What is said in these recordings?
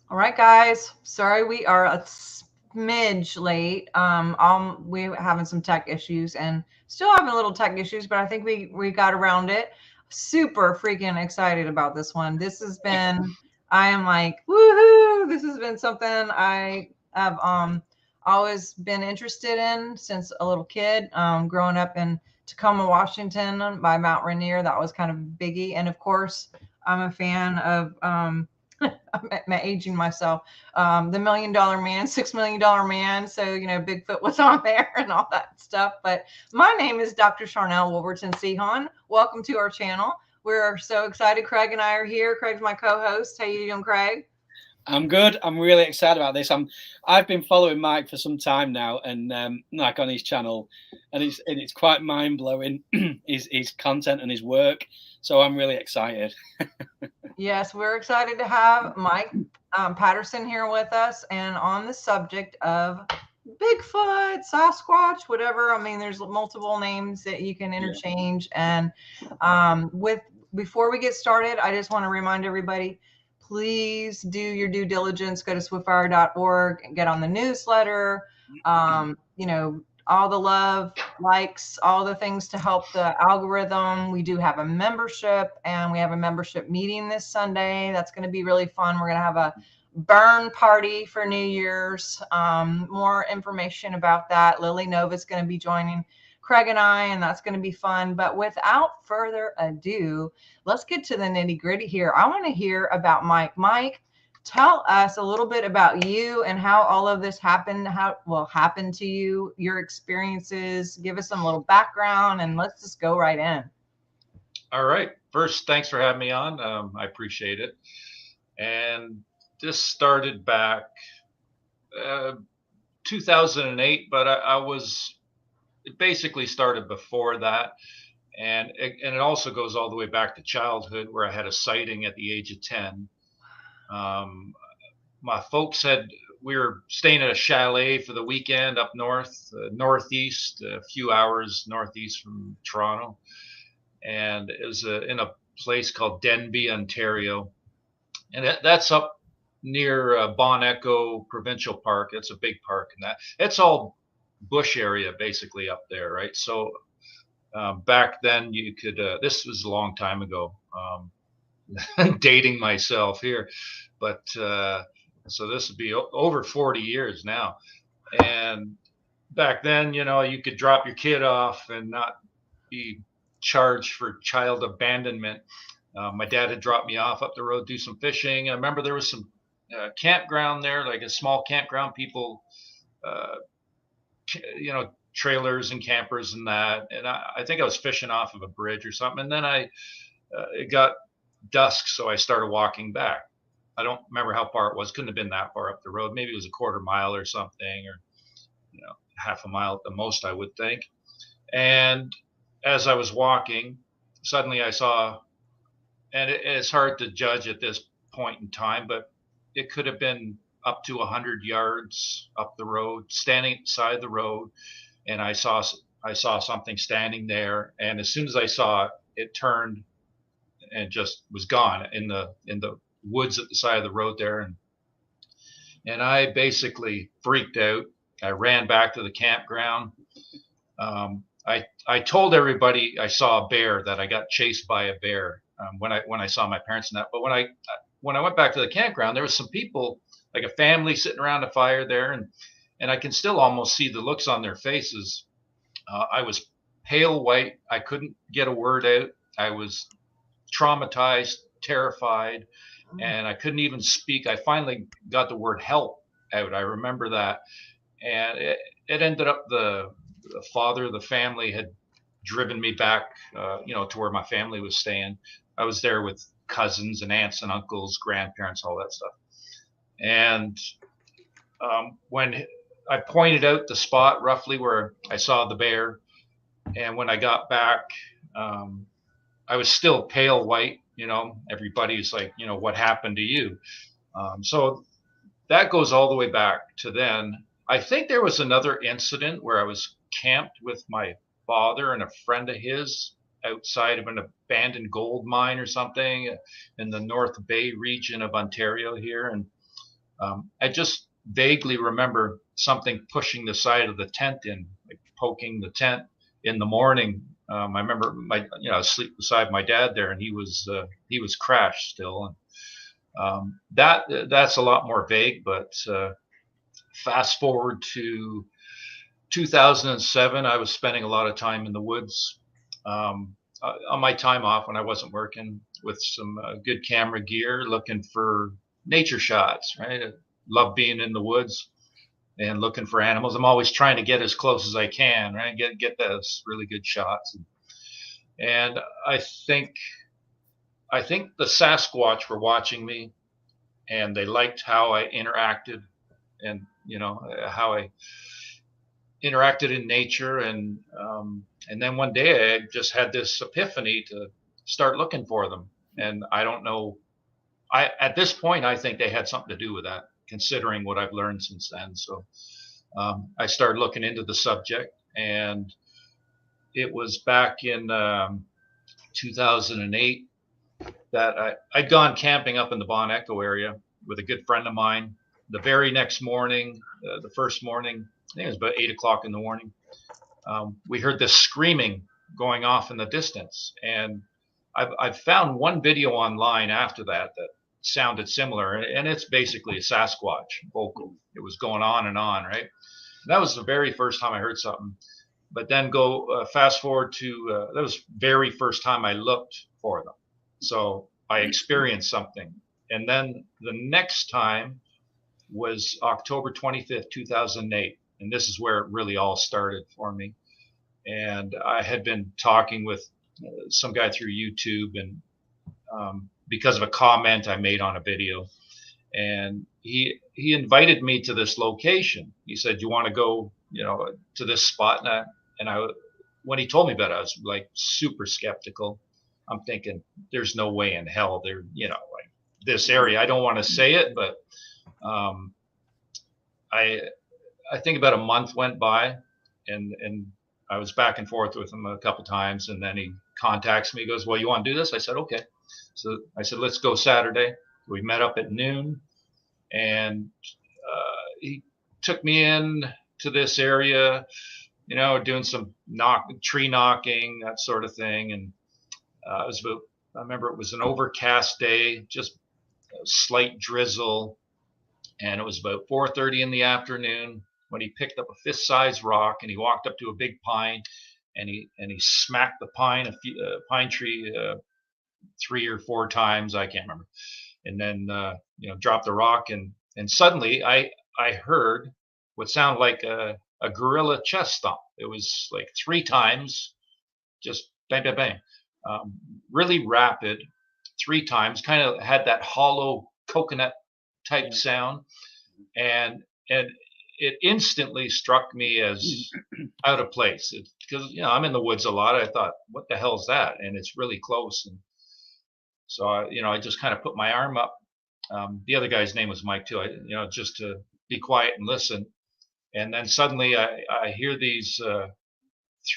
All right, guys. Sorry we are a smidge late. We're having some tech issues and still having a little tech issues, but I think we got around it. Super freaking excited about this one. This has been. I am like woohoo! This has been something I have always been interested in since a little kid. Growing up in Tacoma, Washington, by Mount Rainier, that was kind of biggie, and of course, I'm a fan of I'm aging myself. The Million Dollar Man, $6 Million Man. So, Bigfoot was on there and all that stuff. But my name is Dr. Sharnael Wolverton Sehon. Welcome to our channel. We're so excited. Craig and I are here. Craig's my co-host. How you doing, Craig? I'm good. I'm really excited about this. I've been following Mike for some time now, and like on his channel, and it's quite mind blowing his content and his work. So I'm really excited. Yes, we're excited to have Mike Paterson here with us and on the subject of Bigfoot, Sasquatch, whatever. I mean, there's multiple names that you can interchange. And with before we get started, I just want to remind everybody, please do your due diligence. Go to swiftfire.org and get on the newsletter. All the love, likes, all the things to help the algorithm. We do have a membership, and we have a membership meeting this Sunday. That's going to be really fun. We're going to have a burn party for New Year's. More information about that. Lily Nova is going to be joining Craig and I, and that's going to be fun. But without further ado, let's get to the nitty gritty here. I want to hear about Mike. Mike, tell us a little bit about you and how all of this happened, happened to you, your experiences. Give us some little background, and let's just go right in. All right. First, thanks for having me on. I appreciate it. And this started back uh, 2008, but it basically started before that. And it also goes all the way back to childhood where I had a sighting at the age of 10. Um, my folks had, we were staying at a chalet for the weekend up north, northeast, a few hours northeast from Toronto. And it was in a place called Denbigh, Ontario. And that's up near Bon Echo Provincial Park. It's a big park, and that it's all bush area basically up there, right? So back then you could. This was a long time ago. Dating myself here, but so this would be over 40 years now. And back then, you could drop your kid off and not be charged for child abandonment. My dad had dropped me off up the road, do some fishing. I remember there was some campground there, like a small campground. People, uh, trailers and campers and that. And I think I was fishing off of a bridge or something. And then it got dusk, so I started walking back. I don't remember how far it was. Couldn't have been that far up the road. Maybe it was a quarter mile or something, or half a mile at the most, I would think. And as I was walking, suddenly I saw, and it's hard to judge at this point in time, but it could have been up to 100 yards up the road, standing beside the road, and I saw something standing there, and as soon as I saw it, it turned and just was gone in the woods at the side of the road there, and I basically freaked out. I ran back to the campground. I told everybody I saw a bear, that I got chased by a bear when I saw my parents and that. But when I went back to the campground, there was some people, like a family, sitting around a fire there, and I can still almost see the looks on their faces. I was pale white. I couldn't get a word out. I was traumatized, terrified, and I couldn't even speak. I finally got the word help out. I remember that, and it ended up the father of the family had driven me back, to where my family was staying. I was there with cousins and aunts and uncles, grandparents, all that stuff. And when I pointed out the spot roughly where I saw the bear, and when I got back, um, I was still pale white. Everybody's like, what happened to you? So that goes all the way back to then. I think there was another incident where I was camped with my father and a friend of his outside of an abandoned gold mine or something in the North Bay region of Ontario here. And I just vaguely remember something pushing the side of the tent in, like poking the tent in the morning. I remember I was asleep beside my dad there, and he was crashed still. And that's a lot more vague. But fast forward to 2007, I was spending a lot of time in the woods on my time off when I wasn't working, with some good camera gear, looking for nature shots. Right, I love being in the woods and looking for animals. I'm always trying to get as close as I can. Right, get those really good shots. And I think the Sasquatch were watching me, and they liked how I interacted, and how I interacted in nature. And then one day I just had this epiphany to start looking for them. And I don't know. At this point, I think they had something to do with that, considering what I've learned since then. So I started looking into the subject, and it was back in 2008 that I'd gone camping up in the Bon Echo area with a good friend of mine. The very next morning, the first morning, I think it was about 8 o'clock in the morning, we heard this screaming going off in the distance. And I've found one video online after that sounded similar, and it's basically a Sasquatch vocal. It was going on and on, right? And that was the very first time I heard something. But then go fast forward to that was very first time I looked for them. So I experienced something. And then the next time was October 25th, 2008. And this is where it really all started for me. And I had been talking with some guy through YouTube, and because of a comment I made on a video. And he invited me to this location. He said, "You want to go, to this spot?" And I, when he told me about it, I was like super skeptical. I'm thinking, there's no way in hell there, like this area. I don't want to say it, but I think about a month went by, and I was back and forth with him a couple times, and then he contacts me. He goes, "Well, you want to do this?" I said, "Okay." So I said, "Let's go Saturday." We met up at noon, and he took me in to this area, doing some tree knocking, that sort of thing. And I remember it was an overcast day, just a slight drizzle, and it was about 4:30 in the afternoon when he picked up a fist-sized rock, and he walked up to a big pine, and he smacked the pine tree 3 or 4 times, I can't remember, and then dropped the rock, and suddenly I heard what sounded like a gorilla chest thump. It was like 3 times, just bang, bang, bang, really rapid, 3 times. Kind of had that hollow coconut type sound, and it instantly struck me as out of place, because I'm in the woods a lot. I thought, what the hell's that? And it's really close. And so I just kind of put my arm up. The other guy's name was Mike too. Just to be quiet and listen. And then suddenly I hear these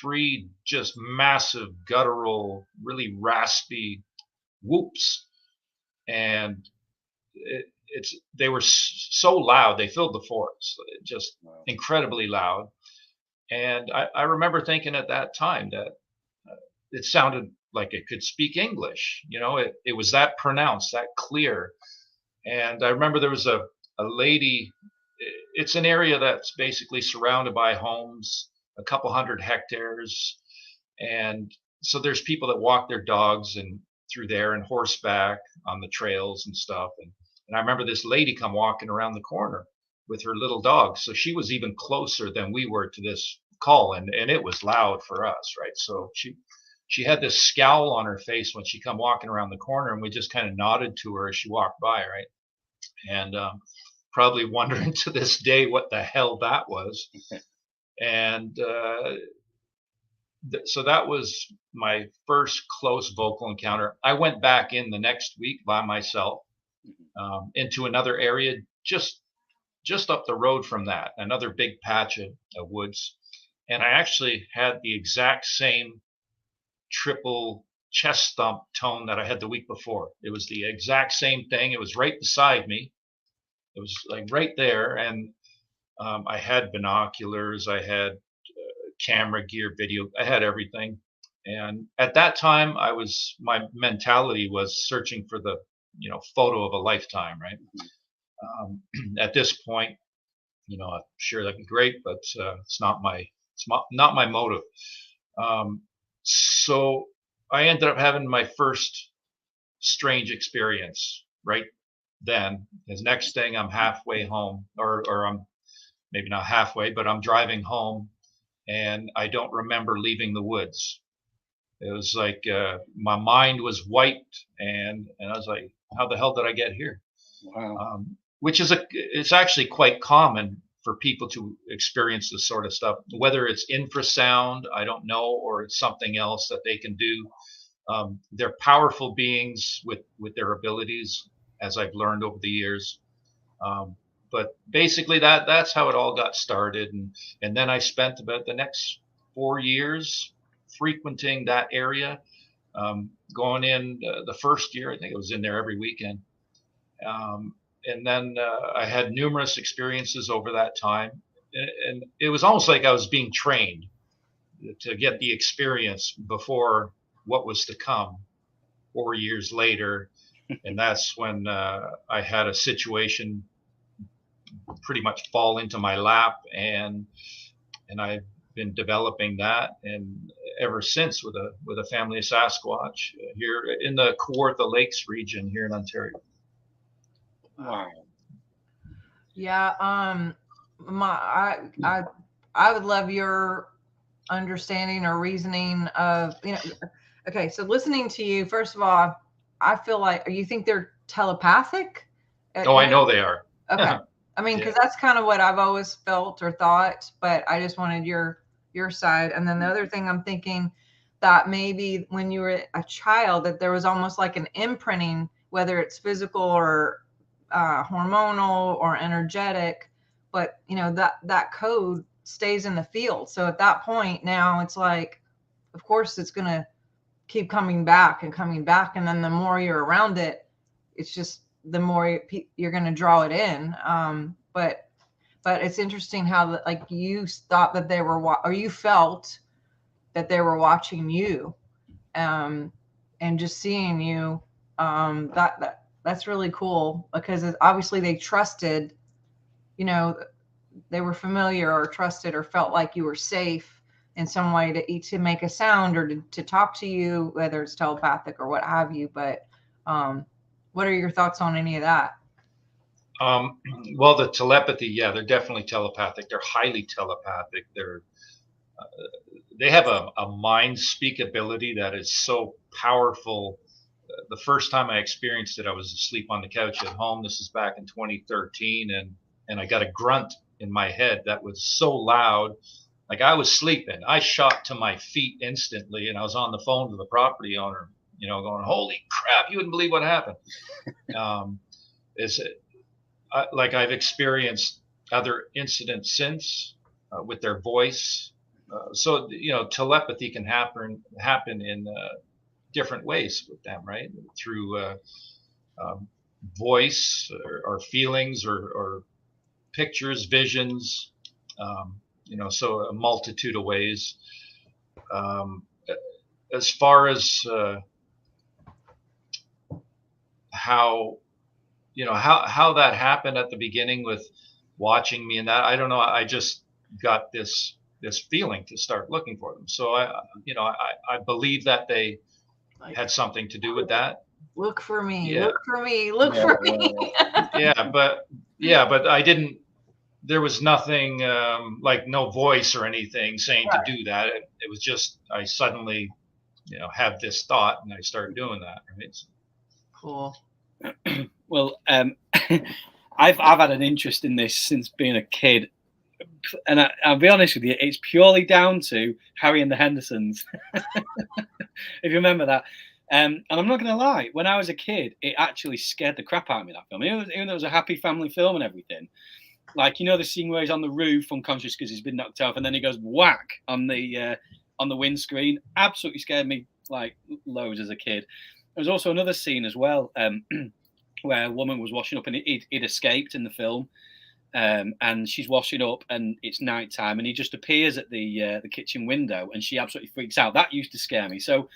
3 just massive guttural, really raspy whoops, and they were so loud, they filled the forest, just incredibly loud. And I remember thinking at that time that it sounded like it could speak English. It was that pronounced, that clear. And I remember there was a lady. It's an area that's basically surrounded by homes, a couple hundred hectares. And so there's people that walk their dogs and through there, and horseback on the trails and stuff. And I remember this lady come walking around the corner with her little dog. So she was even closer than we were to this call, and it was loud for us, right? So she had this scowl on her face when she come walking around the corner, and we just kind of nodded to her as she walked by, right? And probably wondering to this day what the hell that was. And so that was my first close vocal encounter. I went back in the next week by myself into another area just up the road from that, another big patch of woods. And I actually had the exact same triple chest thump tone that I had the week before. It was the exact same thing. It was right beside me. It was like right there, and I had binoculars, I had camera gear, video, I had everything. And at that time, my mentality was searching for the photo of a lifetime, right? At this point, I'm sure that'd be great, but it's not my motive. So I ended up having my first strange experience right then. Because next thing, I'm halfway home, or I'm maybe not halfway, but I'm driving home, and I don't remember leaving the woods. It was like my mind was wiped, and I was like, "How the hell did I get here?" Wow. Which it's actually quite common for people to experience this sort of stuff, whether it's infrasound, I don't know, or it's something else that they can do. They're powerful beings with their abilities, as I've learned over the years. But basically, that's how it all got started, and then I spent about the next 4 years frequenting that area. Going in the first year, I think I was in there every weekend. And then I had numerous experiences over that time, and it was almost like I was being trained to get the experience before what was to come 4 years later. And that's when I had a situation pretty much fall into my lap, and I've been developing that, and ever since with a family of Sasquatch here in the Kawartha Lakes region here in Ontario. Wow. Yeah. I would love your understanding or reasoning of, okay. So listening to you, first of all, I feel like, you think they're telepathic? Oh, I know they are. Okay. I mean, because that's kind of what I've always felt or thought, but I just wanted your side. And then the other thing I'm thinking, that maybe when you were a child, that there was almost like an imprinting, whether it's physical or hormonal or energetic, but that code stays in the field. So at that point, now it's like, of course, it's going to keep coming back and coming back. And then the more you're around it, it's just the more you're going to draw it in. But it's interesting how like you thought that they were, or you felt that they were watching you, and just seeing you. That's really cool, because obviously they trusted, they were familiar or trusted or felt like you were safe in some way to make a sound or to talk to you, whether it's telepathic or what have you. But what are your thoughts on any of that? Well, the telepathy, yeah, they're definitely telepathic. They're highly telepathic. They have a mind speak ability that is so powerful. The first time I experienced it, I was asleep on the couch at home. This is back in 2013, and I got a grunt in my head that was so loud, like I was sleeping. I shot to my feet instantly, and I was on the phone to the property owner, going, "Holy crap! You wouldn't believe what happened." Like I've experienced other incidents since with their voice. So telepathy can happen in different ways with them, right? Through voice or feelings or pictures, visions. So a multitude of ways. As far as how that happened at the beginning with watching me and that, I don't know. I just got this feeling to start looking for them. So I believe that they had something to do with that. Look for me. Yeah. Look for me. Look for me. But I didn't. There was nothing like no voice or anything saying to do that. It was just I suddenly, had this thought and I started doing that. Right. Cool. Well, I've had an interest in this since being a kid, and I'll be honest with you, it's purely down to Harry and the Hendersons. If you remember that. And I'm not going to lie, when I was a kid, it actually scared the crap out of me, that film. Even though it was a happy family film and everything. Like, the scene where he's on the roof unconscious because he's been knocked off, and then he goes whack on the windscreen. Absolutely scared me like loads as a kid. There was also another scene as well. where a woman was washing up, and it escaped in the film. And she's washing up, and it's nighttime, and he just appears at the kitchen window, and she absolutely freaks out. That used to scare me. So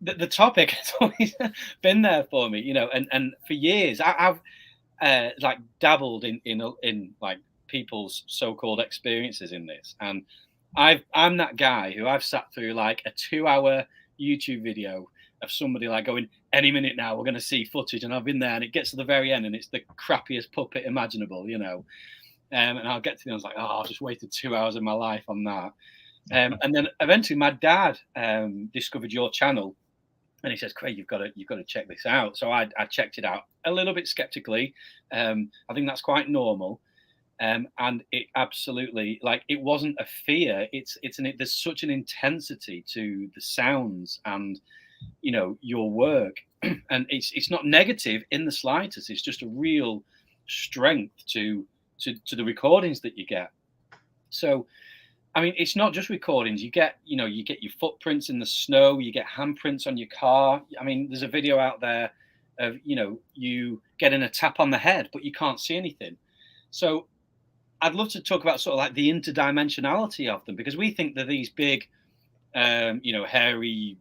the topic has always been there for me, and for years I've like dabbled in like people's so-called experiences in this, and I'm that guy who I've sat through like a 2-hour YouTube video of somebody like going, any minute now we're going to see footage, and I've been there, and it gets to the very end, and it's the crappiest puppet imaginable, and I'll get to the end, I was like, oh, I've just wasted 2 hours of my life on that. And then eventually my dad discovered your channel, and he says, Craig, you've got to check this out. So I checked it out a little bit skeptically. I think that's quite normal. And it absolutely, like, it wasn't a fear. There's such an intensity to the sounds and, your work, and it's not negative in the slightest. It's just a real strength to the recordings that you get. So, I mean, it's not just recordings. You get your footprints in the snow. You get handprints on your car. I mean, there's a video out there of, you getting a tap on the head, but you can't see anything. So I'd love to talk about sort of like the interdimensionality of them, because we think they're these big, hairy,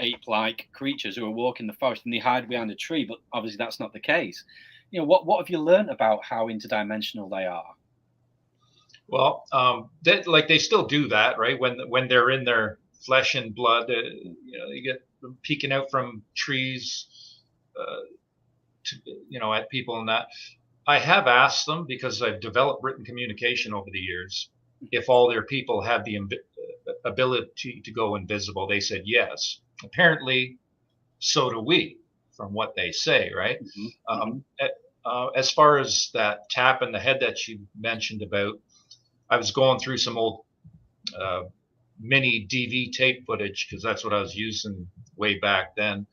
ape-like creatures who are walking the forest and they hide behind a tree, but obviously that's not the case. What have you learned about how interdimensional they are? Well, they still do that, right? When they're in their flesh and blood, you get them peeking out from trees, at people and that. I have asked them, because I've developed written communication over the years, if all their people have the ability to go invisible. They said yes. Apparently, so do we, from what they say, right? As far as that tap in the head that you mentioned about, I was going through some old mini DV tape footage, because that's what I was using way back then.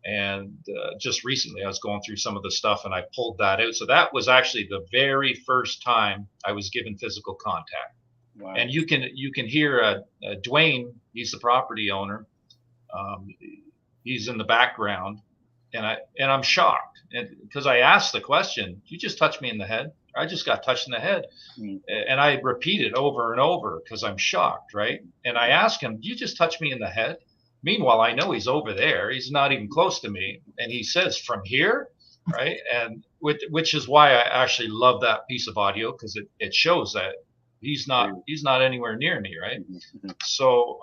And just recently I was going through some of the stuff, and I pulled that out. So that was actually the very first time I was given physical contact. Wow. And you can hear Dwayne, he's the property owner. He's in the background, and I'm shocked, and because I asked the question, you just touched me in the head. I just got touched in the head. And I repeat it over and over because I'm shocked, right? And I ask him, you just touch me in the head? Meanwhile, I know he's over there. He's not even close to me. And he says, from here, right? And which is why I actually love that piece of audio, because it shows that he's not anywhere near me, right? So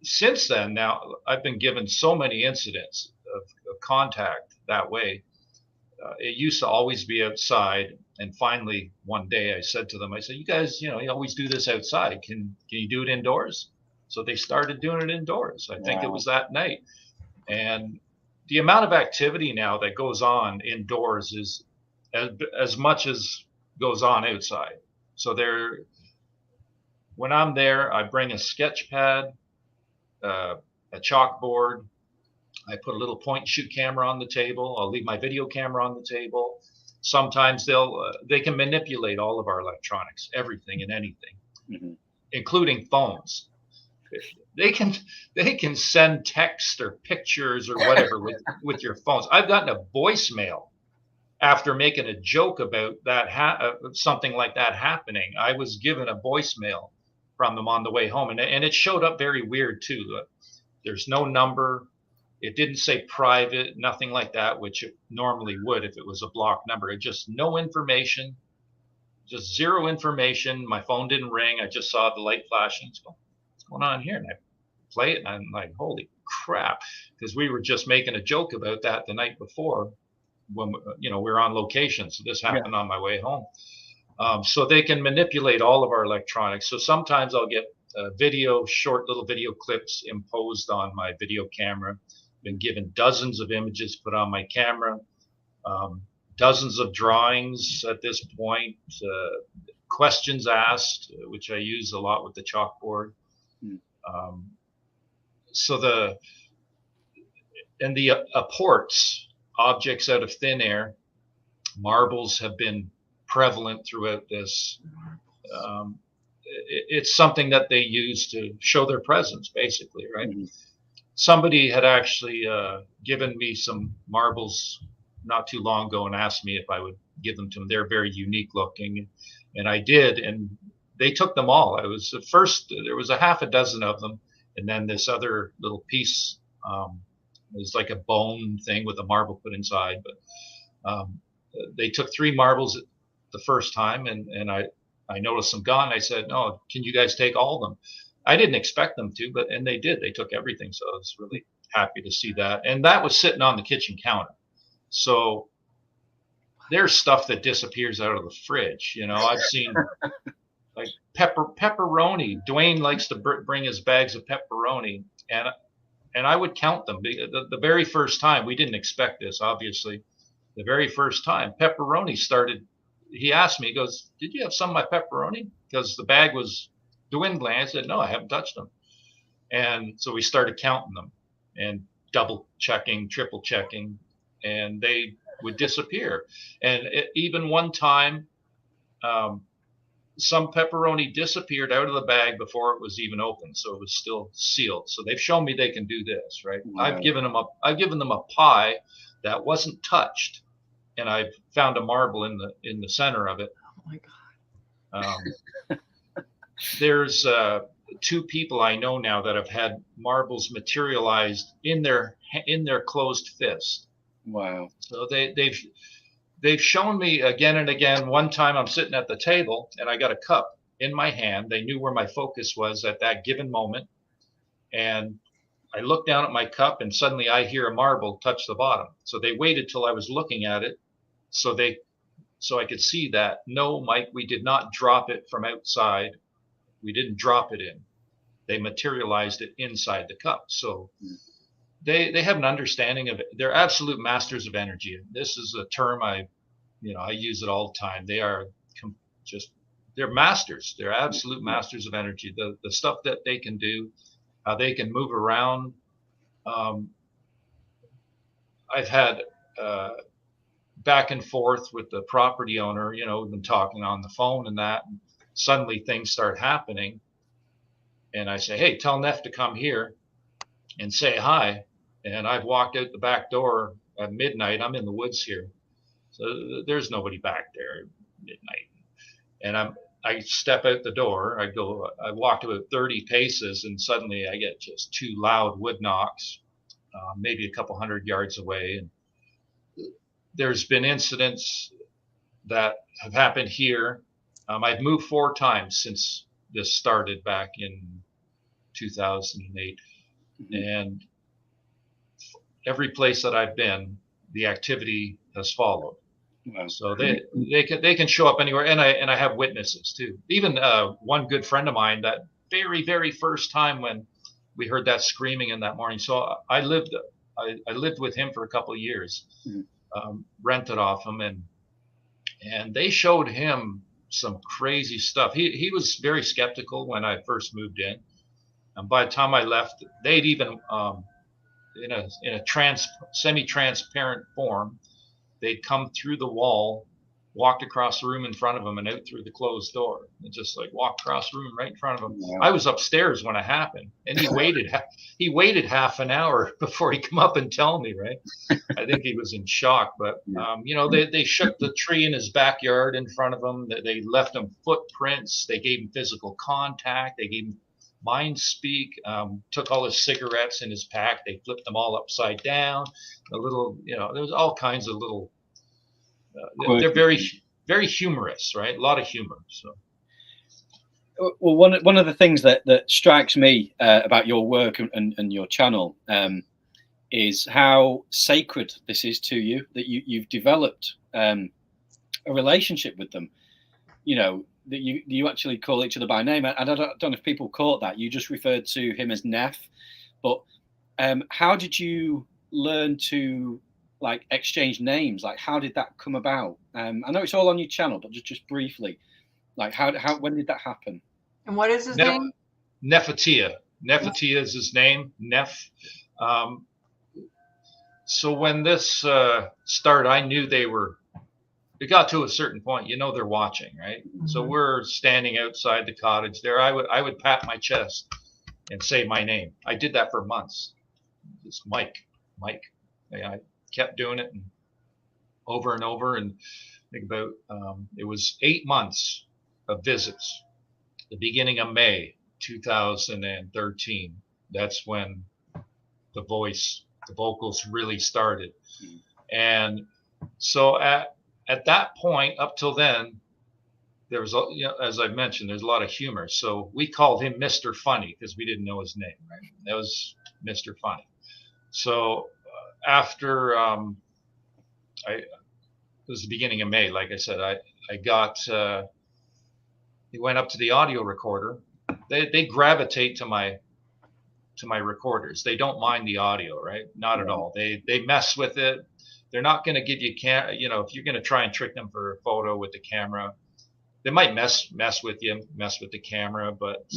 since then, now I've been given so many incidents of contact that way. It used to always be outside. And finally, one day I said to them, I said, you guys, you always do this outside. Can you do it indoors? So they started doing it indoors. I think it was that night. And the amount of activity now that goes on indoors is as much as goes on outside. So when I'm there, I bring a sketch pad, a chalkboard. I put a little point and shoot camera on the table. I'll leave my video camera on the table. Sometimes they can manipulate all of our electronics, everything and anything, including phones. They can send text or pictures or whatever with your phones. I've gotten a voicemail after making a joke about that something like that happening. I was given a voicemail from them on the way home, and it showed up very weird too. There's no number. It didn't say private, nothing like that, which it normally would if it was a blocked number. It just no information, just zero information. My phone didn't ring. I just saw the light flashing. What's going on here? And I play it, and I'm like, holy crap, because we were just making a joke about that the night before when we were on location. So this happened on my way home. So they can manipulate all of our electronics. So sometimes I'll get short little video clips imposed on my video camera. Been given dozens of images put on my camera, dozens of drawings at this point, questions asked, which I use a lot with the chalkboard. So the apports, objects out of thin air, marbles have been prevalent throughout this. It's something that they use to show their presence, basically, right? Somebody had actually given me some marbles not too long ago and asked me if I would give them to them. They're very unique looking, and I did, and they took them all. I was at first, there was a half a dozen of them, and then this other little piece, it was like a bone thing with a marble put inside. But they took 3 marbles the first time, and I noticed them gone. I said, "No, can you guys take all of them?" I didn't expect them to, and they did. They took everything, so I was really happy to see that. And that was sitting on the kitchen counter. So there's stuff that disappears out of the fridge. You know, I've seen like pepperoni. Dwayne likes to bring his bags of pepperoni, and I would count them. The very first time, we didn't expect this, obviously. The very first time, pepperoni started. He asked me, he goes, "Did you have some of my pepperoni?" Because the bag was dwindling. I said, "No, I haven't touched them." And so we started counting them and double checking, triple checking, and they would disappear. And even one time, some pepperoni disappeared out of the bag before it was even open, so it was still sealed. So they've shown me they can do this, right? Wow. I've given them a pie that wasn't touched, and I've found a marble in the center of it. Oh my God. There's 2 people I know now that have had marbles materialized in their closed fist. Wow. So they've shown me again and again. One time I'm sitting at the table and I got a cup in my hand. They knew where my focus was at that given moment. And I looked down at my cup and suddenly I hear a marble touch the bottom. So they waited till I was looking at it so I could see that. No, Mike, we did not drop it from outside. We didn't drop it in. They materialized it inside the cup. So they have an understanding of it. They're absolute masters of energy. This is a term I use it all the time. They are they're masters. They're absolute masters of energy. The stuff that they can do, how they can move around. I've had back and forth with the property owner. You know, we've been talking on the phone and that. And suddenly things start happening, and I say, "Hey, tell Neff to come here and say hi." And I've walked out the back door at midnight. I'm in the woods here, so there's nobody back there at midnight. And I step out the door. I walked about 30 paces, and suddenly I get just 2 loud wood knocks, maybe a couple 100 yards away. And there's been incidents that have happened here. I've moved 4 times since this started back in 2008, and every place that I've been, the activity has followed. Wow. So they can show up anywhere, and I have witnesses too. Even one good friend of mine, that very, very first time when we heard that screaming in that morning. So I lived with him for a couple of years, rented off him, and they showed him some crazy stuff. He was very skeptical when I first moved in, and by the time I left, they'd even in a semi-transparent form, they'd come through the wall, walked across the room in front of him, and out through the closed door, and just like walked across the room right in front of him. Wow. I was upstairs when it happened, and he waited half an hour before he come up and tell me. Right, I think he was in shock. But they shook the tree in his backyard in front of him. They left him footprints. They gave him physical contact. They gave him mind speak. Took all his cigarettes in his pack. They flipped them all upside down. A little, there was all kinds of little. They're very, very humorous, right? A lot of humor. So, well, one of the things that strikes me about your work and your channel is how sacred this is to you. That you've developed a relationship with them. You know that you actually call each other by name. And I don't know if people caught that. You just referred to him as Neff, but how did you learn to exchange names? Like, how did that come about? I know it's all on your channel, but just briefly, like when did that happen? And what is his name? Nefertia. Nefertia is his name. Neff. So when this started, I knew it got to a certain point, they're watching, right? Mm-hmm. So we're standing outside the cottage there. I would pat my chest and say my name. I did that for months. It's Mike. I kept doing it, over and over. And I think about, it was 8 months of visits. The beginning of May 2013, that's when the vocals really started. And so at that point, up till then, there was, as I mentioned, there's a lot of humor. So we called him Mr. Funny because we didn't know his name, right? That was Mr. Funny. So after it was the beginning of May, like I said, I got, he went up to the audio recorder. They gravitate to my recorders. They don't mind the audio, right? Not at all. They mess with it. They're not going to give you if you're going to try and trick them for a photo with the camera, they might mess with you, mess with the camera, but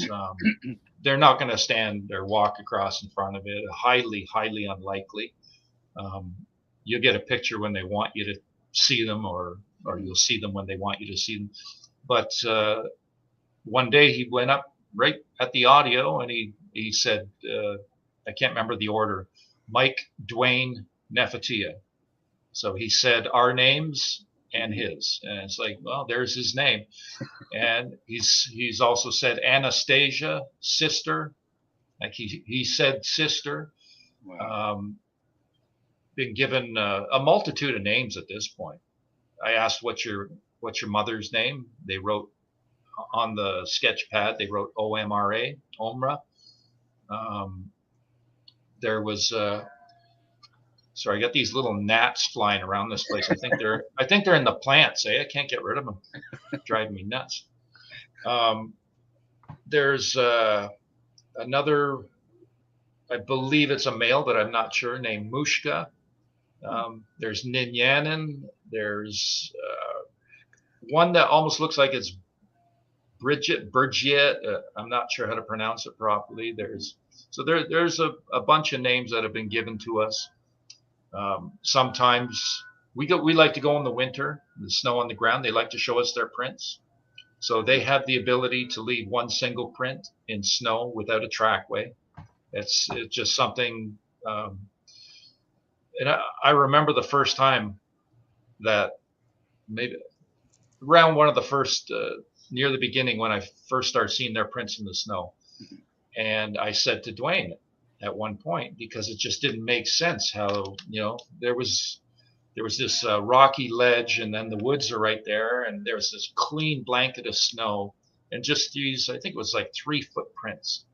they're not going to stand or walk across in front of it. Highly, highly unlikely. You'll get a picture when they want you to see them, or you'll see them when they want you to see them. But one day he went up right at the audio and he said, I can't remember the order, Mike, Dwayne, Nefertia. So he said our names and his, and it's like, well, there's his name. And he's also said Anastasia, sister, like he said sister. Wow. Been given a multitude of names at this point. I asked, what's your mother's name? They wrote on the sketch pad, they wrote OMRA, Omra. There was sorry, I got these little gnats flying around this place. I think they're in the plants. I can't get rid of them. Driving me nuts. There's another, I believe it's a male, but I'm not sure, named Mushka. There's Ninyanin. There's one that almost looks like it's Bridget. I'm not sure how to pronounce it properly. There's a bunch of names that have been given to us. Sometimes we like to go in the winter, the snow on the ground. They like to show us their prints. So they have the ability to leave one single print in snow without a trackway. It's just something. And I remember the first time that, maybe around one of the first, near the beginning when I first started seeing their prints in the snow. And I said to Dwayne at one point, because it just didn't make sense how, there was this rocky ledge, and then the woods are right there, and there's this clean blanket of snow, and just these, I think it was like 3 footprints.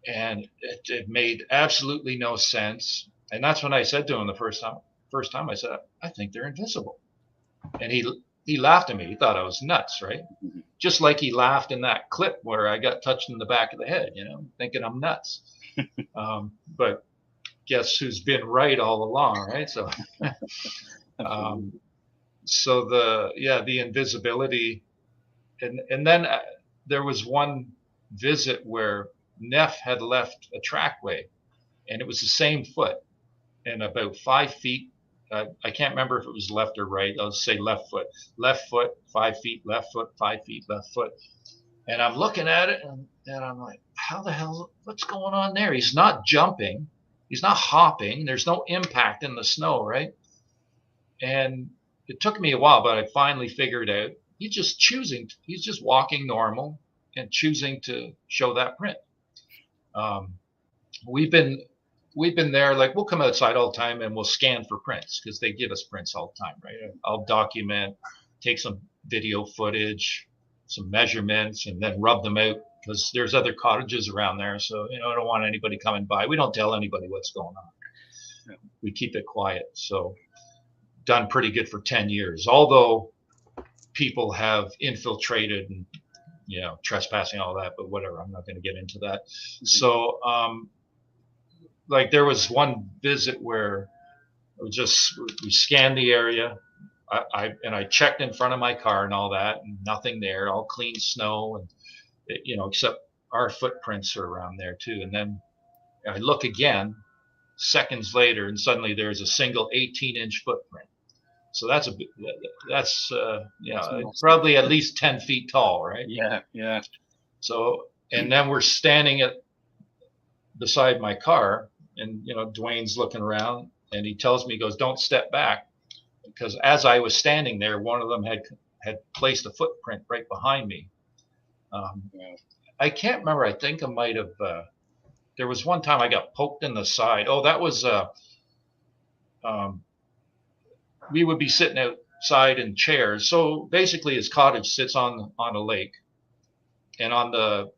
And it made absolutely no sense. And that's when I said to him the first time, I said, I think they're invisible. And he laughed at me. He thought I was nuts, right? Mm-hmm. Just like he laughed in that clip where I got touched in the back of the head, thinking I'm nuts. But guess who's been right all along, right? So, so the invisibility, and then there was one visit where Neff had left a trackway, and it was the same foot, and about 5 feet. I can't remember if it was left or right. I'll say left foot, 5 feet, left foot, 5 feet, left foot. And I'm looking at it, and I'm like, how the hell, what's going on there? He's not jumping. He's not hopping. There's no impact in the snow, right? And it took me a while, but I finally figured out he's just walking normal and choosing to show that print. We've been there, like we'll come outside all the time and we'll scan for prints because they give us prints all the time, right? I'll document, take some video footage, some measurements, and then rub them out because there's other cottages around there. So, I don't want anybody coming by. We don't tell anybody what's going on. Yeah. We keep it quiet. So done pretty good for 10 years, although people have infiltrated and, trespassing, all that, but whatever, I'm not going to get into that. Mm-hmm. So, like there was one visit where we scanned the area. I checked in front of my car and all that, and nothing there, all clean snow, and except our footprints are around there too. And then I look again seconds later, and suddenly there's a single 18-inch footprint. So that's probably at least 10 feet tall, right? Yeah. So, and then we're standing beside my car, and Dwayne's looking around, and he tells me, he goes, don't step back. because as I was standing there, one of them had placed a footprint right behind me. Yeah. I can't remember. I think I might have. There was one time I got poked in the side. Oh, that was. We would be sitting outside in chairs. So basically, his cottage sits on a lake, and on the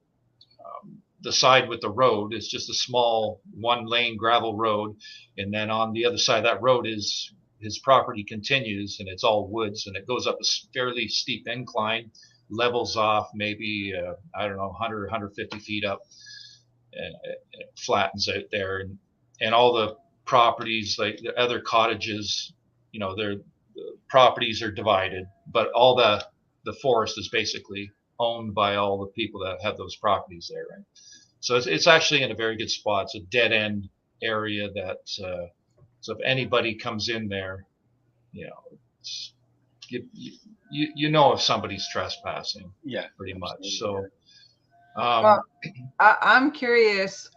side with the road is just a small 1-lane gravel road, and then on the other side of that road is his property continues, and it's all woods, and it goes up a fairly steep incline, levels off maybe I don't know 100 150 feet up, and it flattens out there, and all the properties, like the other cottages, their properties are divided, but all the forest is basically owned by all the people that have those properties there, right? So it's actually in a very good spot. It's a dead end area that so if anybody comes in there, it's, you know if somebody's trespassing, Yeah, pretty much. absolutely, So Well, I'm curious,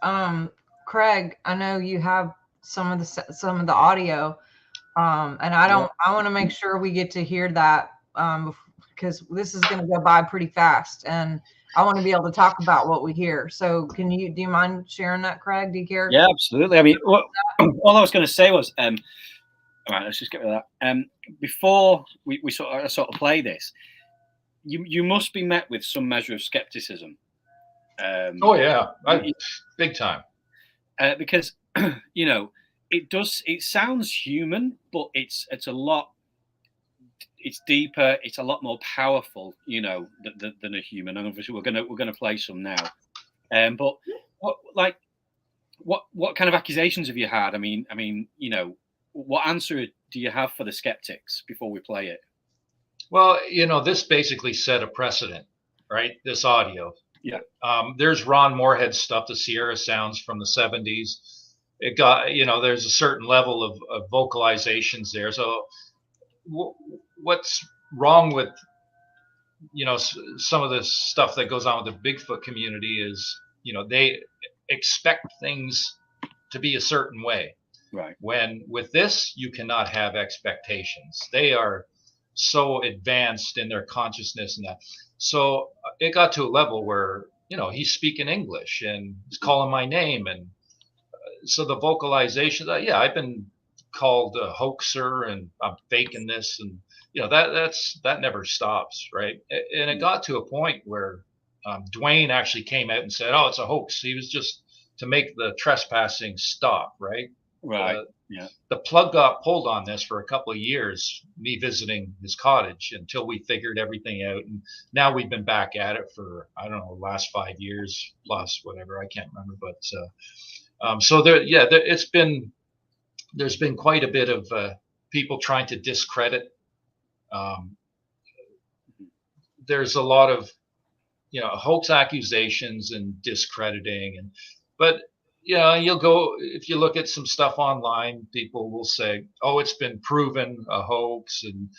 Craig. I know you have some of the audio, and I want to make sure we get to hear that, because this is going to go by pretty fast, and I want to be able to talk about what we hear. So, do you mind sharing that, Craig? Do you care? Yeah, absolutely. I mean, all I was going to say was, all right, let's just get rid of that. Before we sort of play this, you must be met with some measure of skepticism. Oh yeah, big time. Because it sounds human, but it's a lot. It's deeper. It's a lot more powerful, than a human. And obviously, we're gonna play some now. But what kind of accusations have you had? I mean, what answer do you have for the skeptics before we play it? Well, this basically set a precedent, right? This audio. Yeah. There's Ron Moorhead's stuff, the Sierra Sounds from the 70s. It got, there's a certain level of vocalizations there. So what's wrong with, some of the stuff that goes on with the Bigfoot community is, they expect things to be a certain way. Right. When with this, you cannot have expectations. They are so advanced in their consciousness and that. So it got to a level where, he's speaking English and he's calling my name. And so the vocalization, I've been called a hoaxer and I'm faking this. And, that never stops. Right. And it got to a point where Dwayne actually came out and said, oh, it's a hoax. He was just to make the trespassing stop. Right. Right. Yeah. The plug got pulled on this for a couple of years, me visiting his cottage, until we figured everything out. And now we've been back at it for, I don't know, last 5 years plus, whatever. I can't remember. But so there's been quite a bit of people trying to discredit. There's a lot of, hoax accusations and discrediting. But you'll go, if you look at some stuff online, people will say, oh, it's been proven a hoax and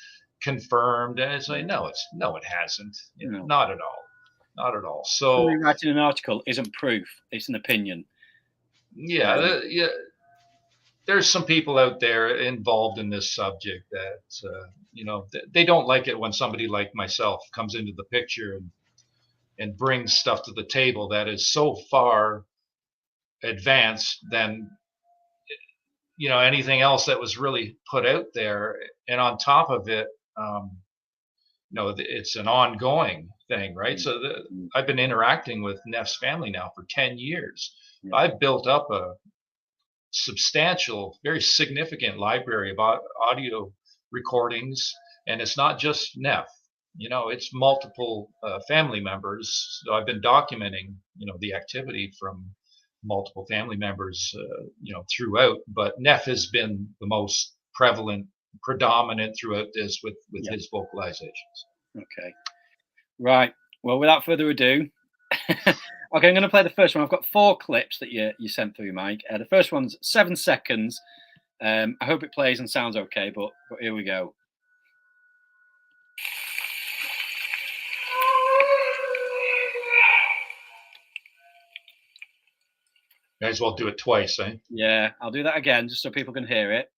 confirmed. And it's like, no, it hasn't. Not at all. So writing an article isn't proof. It's an opinion. Yeah. There's some people out there involved in this subject that, they don't like it when somebody like myself comes into the picture and brings stuff to the table that is so far advanced than anything else that was really put out there. And on top of it, it's an ongoing thing, right? So I've been interacting with Neff's family now for 10 years. Yeah. I've built up a substantial, very significant library of audio recordings, and it's not just Neff. It's multiple family members. So I've been documenting, the activity from multiple family members, throughout. But Neff has been the most predominant throughout this with his vocalizations. Okay, right. Well, without further ado, okay, I'm going to play the first one. I've got 4 clips that you sent through, Mike. The first one's 7 seconds. I hope it plays and sounds okay, but here we go. May as well do it twice, eh? Yeah, I'll do that again just so people can hear it.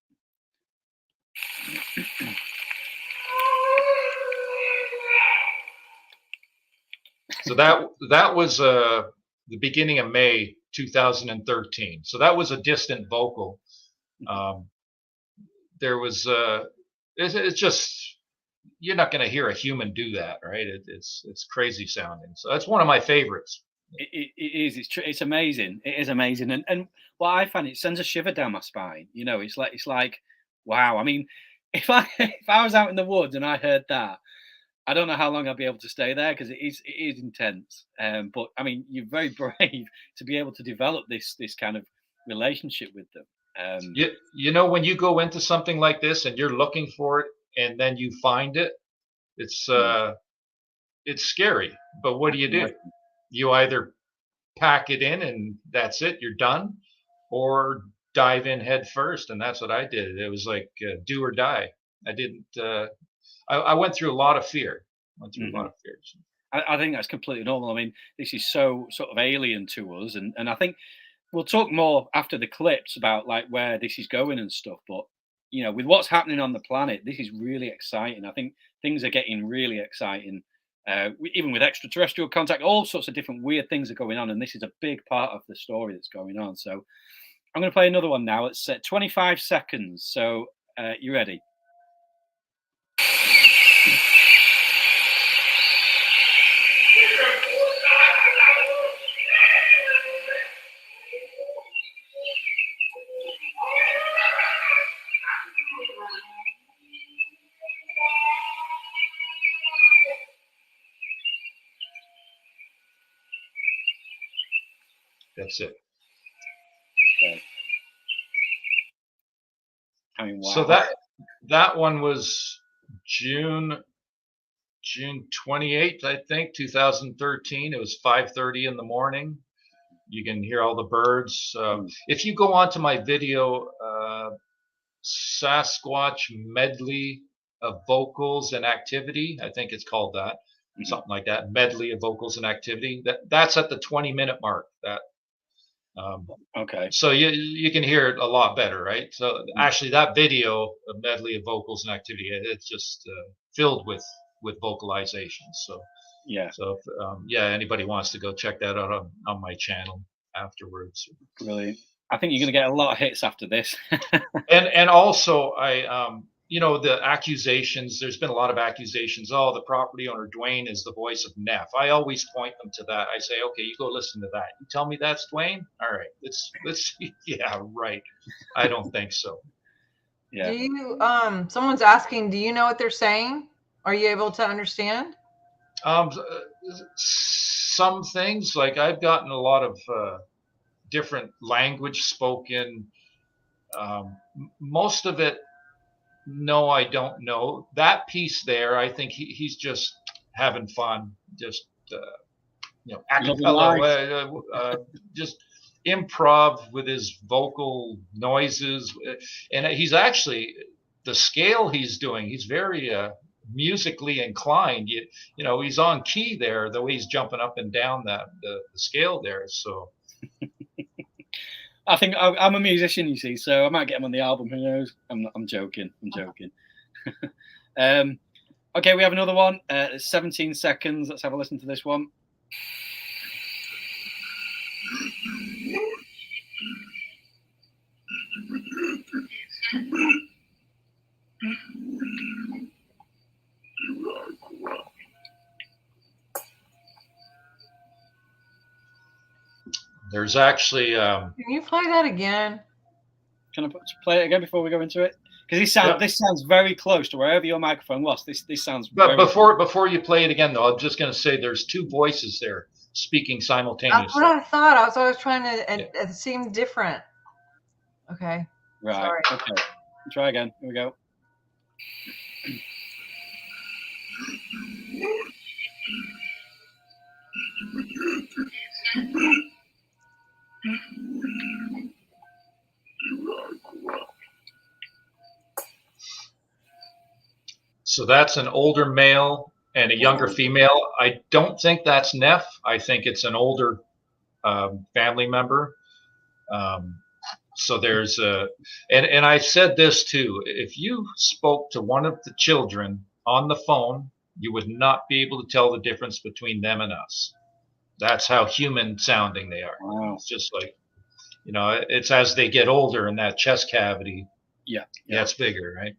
So that was the beginning of May 2013. So that was a distant vocal. There was it's just, you're not going to hear a human do that, right? It's crazy sounding. So that's one of my favorites. It is. It's amazing. It is amazing. And what I find, it sends a shiver down my spine. You know, it's like wow. I mean, if I was out in the woods and I heard that, I don't know how long I'll be able to stay there, because it is intense. But I mean, you're very brave to be able to develop this kind of relationship with them. You know, when you go into something like this and you're looking for it and then you find it, it's scary. But what do? You either pack it in and that's it, you're done, or dive in head first. And that's what I did. It was like do or die. I didn't. I went through a lot of fear. A lot of fears. I think that's completely normal. I mean, this is so sort of alien to us, and I think we'll talk more after the clips about like where this is going and stuff. But you know, with what's happening on the planet, this is really exciting. I think things are getting really exciting. Even with extraterrestrial contact, all sorts of different weird things are going on, and this is a big part of the story that's going on. So I'm going to play another one now. It's 25 seconds. So you ready? That's it. Okay. I mean, wow. So that one was June 28th, I think, 2013. It was 5:30 in the morning. You can hear all the birds. If you go onto my video, Sasquatch medley of vocals and activity, I think it's called that, something like that, medley of vocals and activity. That's at the 20-minute mark. Okay. So you can hear it a lot better, right? So actually, that video, a medley of vocals and activity, it's just filled with vocalizations. So yeah. So if, anybody wants to go check that out on my channel afterwards. Brilliant. I think you're going to get a lot of hits after this. and also I you know, the accusations, there's been a lot of accusations. Oh, the property owner Dwayne is the voice of Neff. I always point them to that. I say, okay, you go listen to that. You tell me that's Dwayne? All right, let's yeah, right. I don't think so. Yeah. Do you someone's asking, do you know what they're saying? Are you able to understand? Some things, like I've gotten a lot of different language spoken. Most of it, no, I don't know. That piece there, I think he's just having fun, just you know, acapella, just improv with his vocal noises, and he's actually, the scale he's doing, he's very musically inclined. You know, he's on key there, the way he's jumping up and down the scale there. So I think I'm a musician, you see, so I might get him on the album. Who knows? I'm joking. Okay, we have another one. 17 seconds. Let's have a listen to this one. there's actually Can you play that again? Can I play it again before we go into it? Because this sounds very close to wherever your microphone was. This sounds. But before you play it again, though, I'm just going to say there's two voices there speaking simultaneously. That's what I thought. I was always trying to. It seemed different. Okay. Right. Sorry. Okay. Try again. Here we go. So that's an older male and a younger female. I don't think that's Neff. I think it's an older family member. So there's and I said this too. If you spoke to one of the children on the phone, you would not be able to tell the difference between them and us. That's how human sounding they are. Wow. It's just like, it's as they get older and that chest cavity gets bigger, right?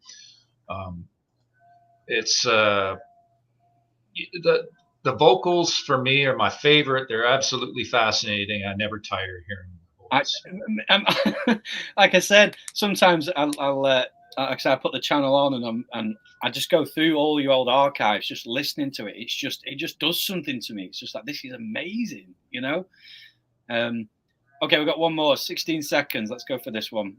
It's the vocals for me are my favorite. They're absolutely fascinating. I never tire hearing them. Like I said, sometimes I'll like I said, I put the channel on and I just go through all your old archives, just listening to it. It just does something to me. It's just like, this is amazing, Okay, we've got one more, 16 seconds. Let's go for this one.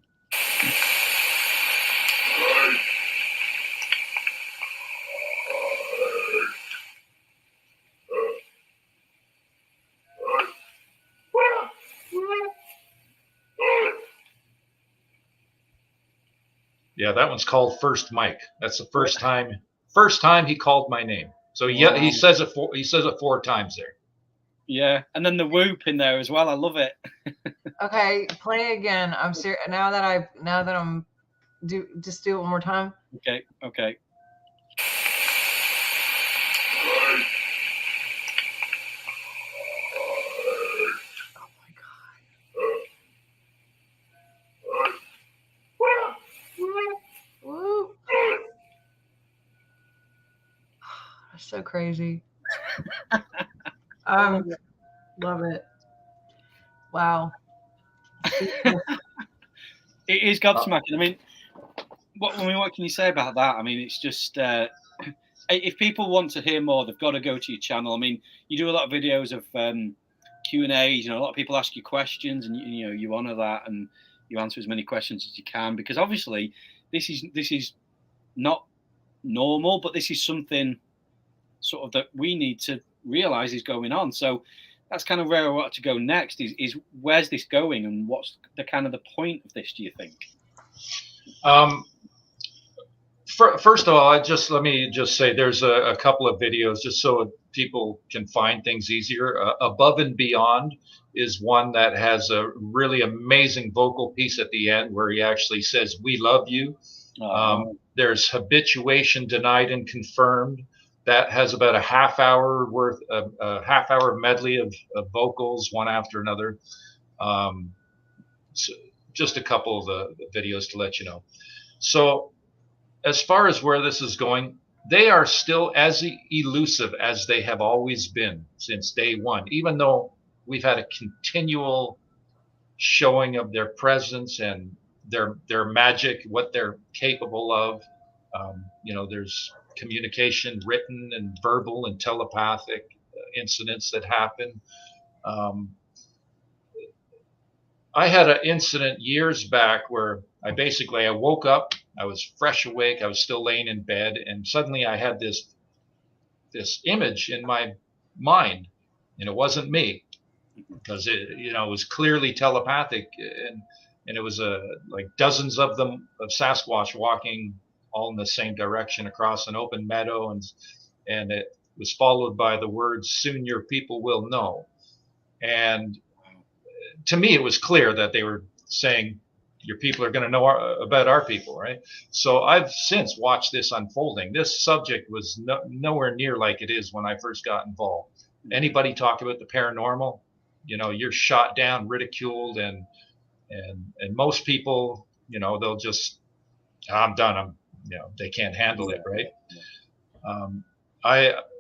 Yeah, that one's called First Mike. That's the first time he called my name. So he says it 4 times there. Yeah, and then the whoop in there as well. I love it. Okay, play again. I'm serious. Now that I'm just do it one more time. Okay. Oh my God. Woo. That's so crazy. Love it. Wow. It is gobsmacking. I mean, what can you say about that? I mean, it's just if people want to hear more, they've got to go to your channel. I mean, you do a lot of videos of Q&As. A lot of people ask you questions, and you honor that and you answer as many questions as you can, because obviously this is not normal, but this is something sort of that we need to realize is going on. So that's kind of where I want to go next is where's this going, and what's the kind of the point of this, do you think? First of all, let me just say there's a couple of videos just so people can find things easier. Above and Beyond is one that has a really amazing vocal piece at the end where he actually says, "We love you." There's Habituation Denied and Confirmed. That has about a half hour medley of vocals, one after another. So just a couple of the videos to let you know. So as far as where this is going, they are still as elusive as they have always been since day one, even though we've had a continual showing of their presence and their magic, what they're capable of. There's communication, written and verbal and telepathic incidents that happen. I had an incident years back where I woke up, I was fresh awake, I was still laying in bed, and suddenly I had this image in my mind, and it wasn't me, because it was clearly telepathic, and it was like dozens of them of Sasquatch walking all in the same direction across an open meadow, and it was followed by the words, "Soon your people will know." And to me, it was clear that they were saying, your people are going to know about our people, right? So I've since watched this unfolding. This subject was nowhere near like it is when I first got involved. Anybody talk about the paranormal, you're shot down, ridiculed, and most people, they'll just, I'm done. They can't handle it, right?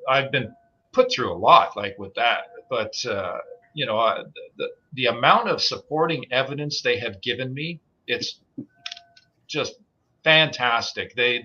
I've been put through a lot like with that, but the amount of supporting evidence they have given me, it's just fantastic. They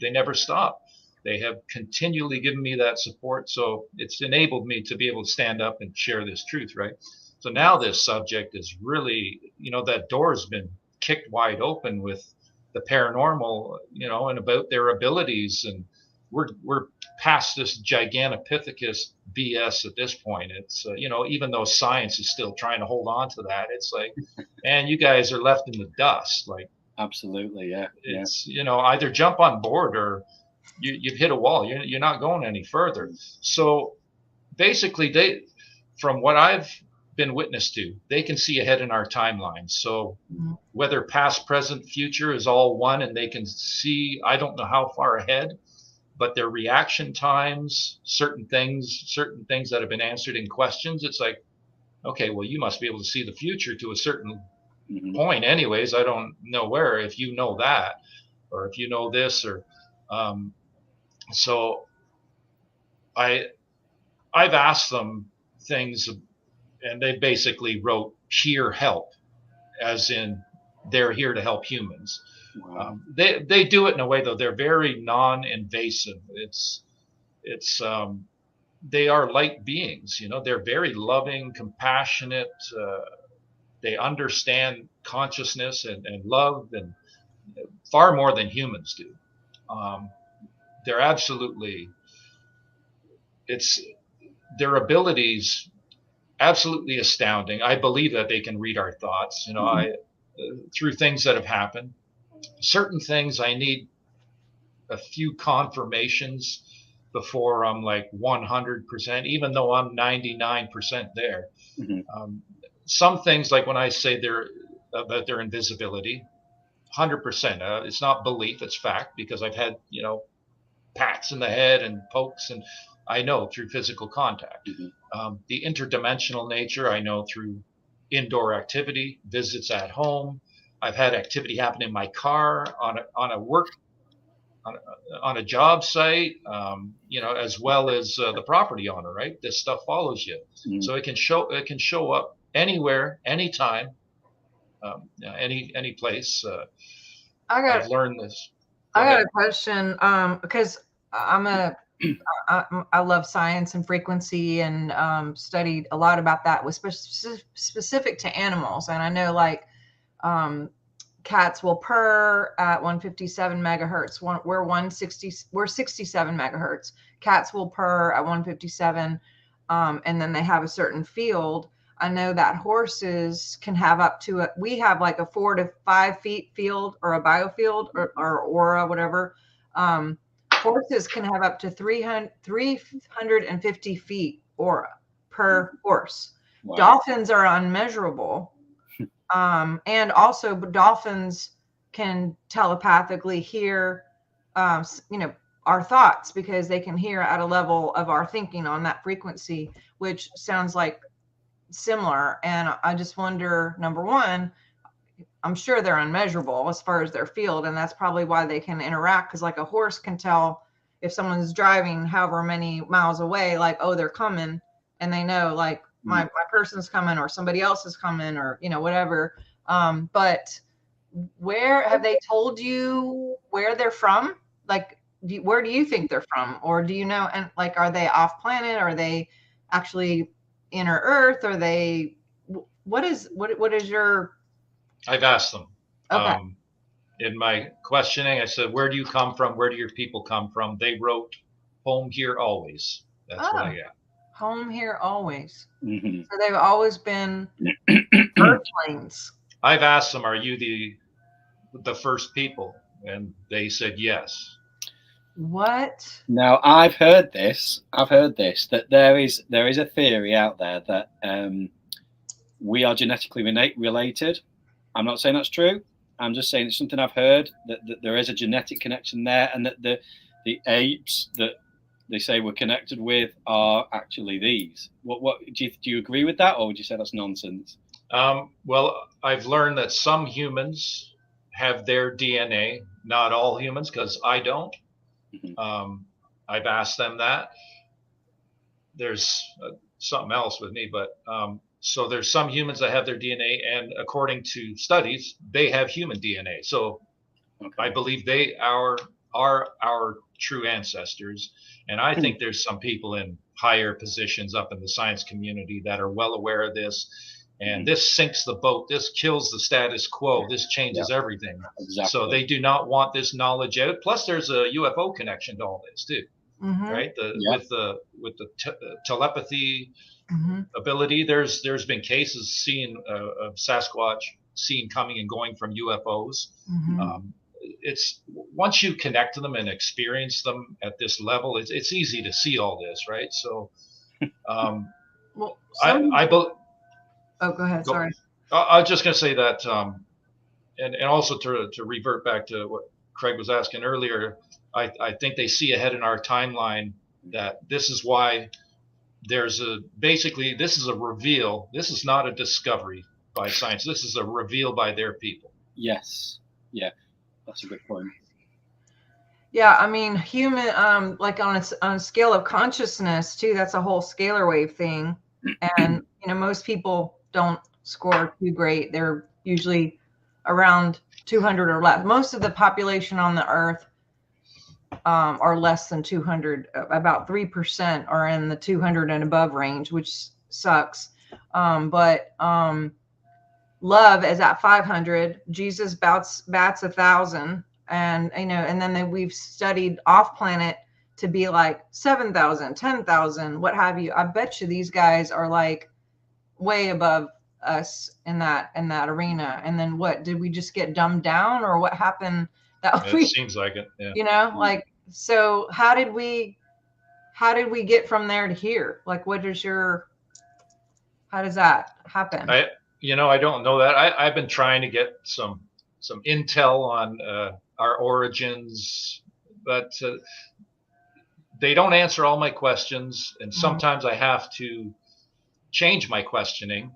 never stop. They have continually given me that support, so it's enabled me to be able to stand up and share this truth, right? So now this subject is really, that door has been kicked wide open with the paranormal, and about their abilities, and we're past this Gigantopithecus BS at this point. It's even though science is still trying to hold on to that, it's like, man, you guys are left in the dust. Like, absolutely, yeah. It's either jump on board or you've hit a wall. You're not going any further. So basically, from what I've been witness to, they can see ahead in our timeline. So whether past, present, future is all one, and they can see, I don't know how far ahead, but their reaction times, certain things that have been answered in questions, it's like, okay, well, you must be able to see the future to a certain point anyways. I don't know where, if you know that, or if you know this, or so I've asked them things, and they basically wrote here help, as in they're here to help humans. Wow. They do it in a way, though, they're very non-invasive. It's they are light beings, they're very loving, compassionate. They understand consciousness and love, and far more than humans do. They're absolutely, it's their abilities absolutely astounding. I believe that they can read our thoughts, through things that have happened. Certain things I need a few confirmations before I'm like 100%, even though I'm 99% there. Some things, like when I say about their invisibility, 100%. It's not belief, it's fact, because I've had, pats in the head and pokes, and I know through physical contact. The interdimensional nature, I know through indoor activity, visits at home. I've had activity happen in my car, on a job site, as well as the property owner. Right, this stuff follows you, so it can show up anywhere, anytime, any place. I've learned this. I got a question, because I love science and frequency, and studied a lot about that, with specific to animals. And I know, like, cats will purr at 157 megahertz. We're 67 megahertz. Cats will purr at 157, and then they have a certain field. I know that horses can have up to we have like a 4 to 5 feet field, or a biofield, or aura, whatever. Horses can have up to 350 feet aura per horse. Wow. Dolphins are unmeasurable. And also dolphins can telepathically hear, our thoughts, because they can hear at a level of our thinking on that frequency, which sounds like similar. And I just wonder, number one, I'm sure they're unmeasurable as far as their field, and that's probably why they can interact, because like a horse can tell if someone's driving however many miles away, like, oh, they're coming, and they know, like, my person's coming, or somebody else is coming, or whatever. But where have they told you where they're from? Like, where do you think they're from, or do you know? And like, are they off planet? Are they actually inner Earth? Are they? What is your? I've asked them. Okay. In my questioning, I said, "Where do you come from? Where do your people come from?" They wrote, "Home here always." That's what I got. Home here always. So they've always been Earthlings. I've asked them, "Are you the first people?" And they said yes. What? Now I've heard this, that there is a theory out there that we are genetically related. I'm not saying that's true. I'm just saying it's something I've heard, that there is a genetic connection there, and that the apes that they say we're connected with are actually these. What do you agree with that, or would you say that's nonsense? Well, I've learned that some humans have their DNA, not all humans, because I don't. I've asked them that. There's something else with me, but so there's some humans that have their DNA, and according to studies, they have human DNA. So I believe they are our true ancestors. And I think there's some people in higher positions up in the science community that are well aware of this. And this sinks the boat. This kills the status quo. This changes everything. Exactly. So they do not want this knowledge out. Plus, there's a UFO connection to all this too, right? With the telepathy ability. There's been cases seen of Sasquatch seen coming and going from UFOs. It's once you connect to them and experience them at this level, it's easy to see all this, right? So, well, oh, go ahead. Sorry. I was just going to say that, and also to revert back to what Craig was asking earlier, I think they see ahead in our timeline that this is why this is a reveal. This is not a discovery by science. This is a reveal by their people. Yes. Yeah, that's a good point. Yeah, I mean, human, like on a scale of consciousness too. That's a whole scalar wave thing, and most people don't score too great. They're usually around 200 or less. Most of the population on the Earth are less than 200. About 3% are in the 200 and above range, which sucks. But love is at 500. Jesus bats 1,000. And and then we've studied off planet to be like 7,000, 10,000, what have you. I bet you these guys are like way above us in that arena. And then what, did we just get dumbed down, or what happened? It seems like it. Yeah. Like, so how did we get from there to here? Like, how does that happen? I don't know that. I've been trying to get some intel on our origins, but they don't answer all my questions, and sometimes I have to change my questioning.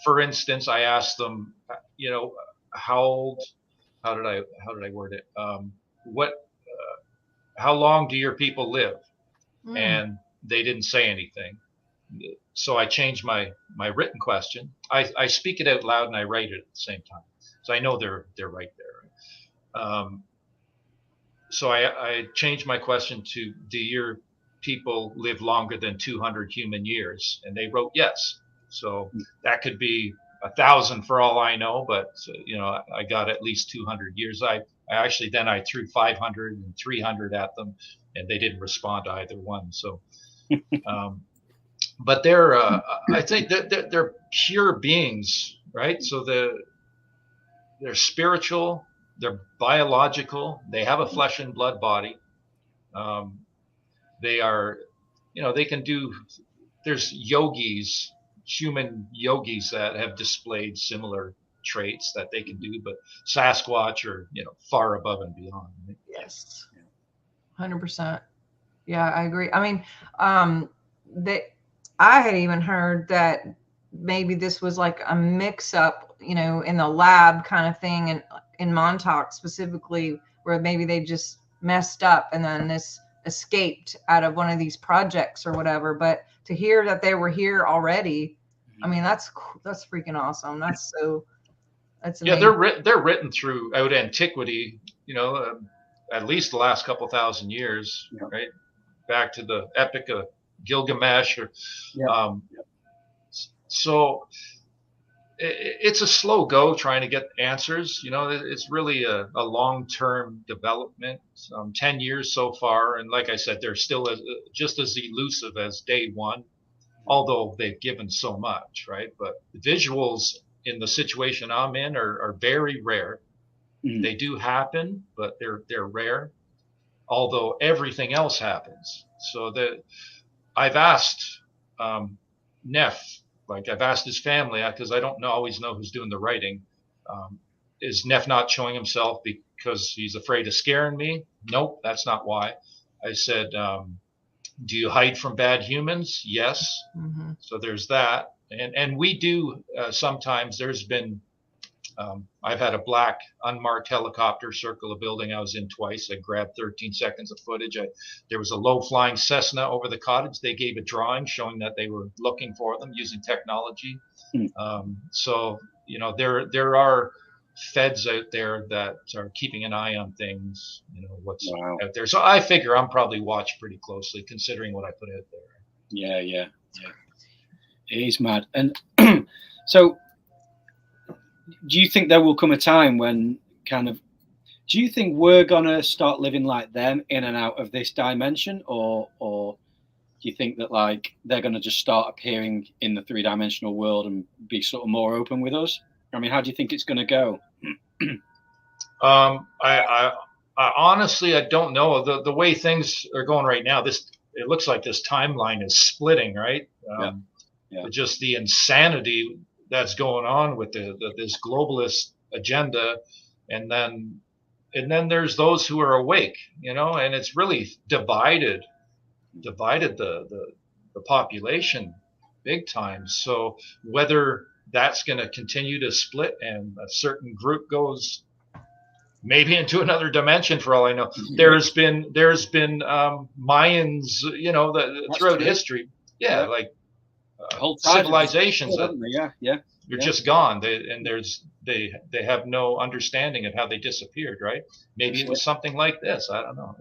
For instance, I asked them, how did I word it? How long do your people live? And they didn't say anything. So I changed my written question. I speak it out loud and I write it at the same time, so I know they're right there. So I changed my question to, do your people live longer than 200 human years? And they wrote yes. So that could be 1,000 for all I know, but I got at least 200 years. I threw 500 and 300 at them, and they didn't respond to either one. So but they're I think they're pure beings, right? So they're spiritual, they're biological, they have a flesh and blood body. They are, they can do, there's yogis, human yogis that have displayed similar traits that they can do, but Sasquatch are, far above and beyond. Right? Yes. 100%. Yeah, I agree. I mean, I had even heard that maybe this was like a mix up, in the lab kind of thing, and in Montauk specifically, where maybe they just messed up and then this escaped out of one of these projects or whatever. But to hear that they were here already, I mean, that's freaking awesome. That's amazing. Yeah, they're written throughout antiquity, at least the last couple thousand years, right? Back to the Epic of Gilgamesh, so it's a slow go trying to get answers. It's really a long-term development. 10 years so far, and like I said, they're still just as elusive as day one, although they've given so much, right? But the visuals in the situation I'm in are very rare. They do happen, but they're rare, although everything else happens. So that I've asked Neff, like I've asked his family, because I don't always know who's doing the writing. Is Neff not showing himself because he's afraid of scaring me? Nope, that's not why. I said, do you hide from bad humans? Yes. So there's that. And we do sometimes. There's been, I've had a black unmarked helicopter circle a building I was in twice. I grabbed 13 seconds of footage. There was a low-flying Cessna over the cottage. They gave a drawing showing that they were looking for them using technology. So, there are feds out there that are keeping an eye on things, what's out there. So I figure I'm probably watched pretty closely considering what I put out there. Yeah. It is mad. And so do you think there will come a time when do you think we're going to start living like them in and out of this dimension? Or do you think that like they're going to just start appearing in the three-dimensional world and be sort of more open with us? I mean, how do you think it's going to go? I honestly, I don't know. The way things are going right now, it looks like this timeline is splitting, right? Just the insanity that's going on with this globalist agenda, and then and then there's those who are awake, and it's really divided the population big time. So whether that's going to continue to split and a certain group goes maybe into another dimension, for all I know, there's been Mayans, throughout history, like whole civilizations that they're just gone. They have no understanding of how they disappeared, right? Maybe it was something like this. I don't know.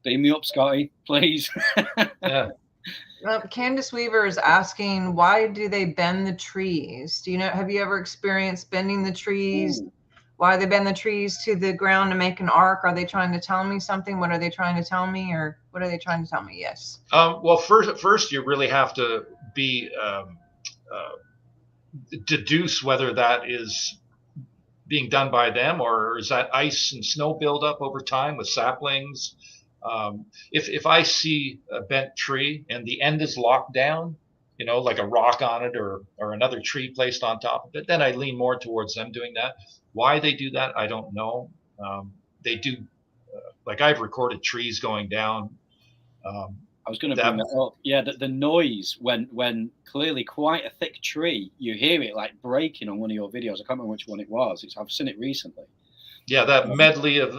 Beam me up, Scotty, please. Yeah. Candace Weaver is asking, why do they bend the trees? Have you ever experienced bending the trees? Ooh. Why they bend the trees to the ground to make an arc? Are they trying to tell me something? What are they trying to tell me? Or what are they trying to tell me? Yes. Well, first you really have to be deduce whether that is being done by them, or is that ice and snow buildup over time with saplings. If I see a bent tree and the end is locked down, like a rock on it or another tree placed on top of it, then I lean more towards them doing that. Why they do that, I don't know. They do, like I've recorded trees going down. I was going to bring that up. Yeah, the noise when clearly quite a thick tree, you hear it like breaking on one of your videos. I can't remember which one it was. I've seen it recently. Yeah, that medley of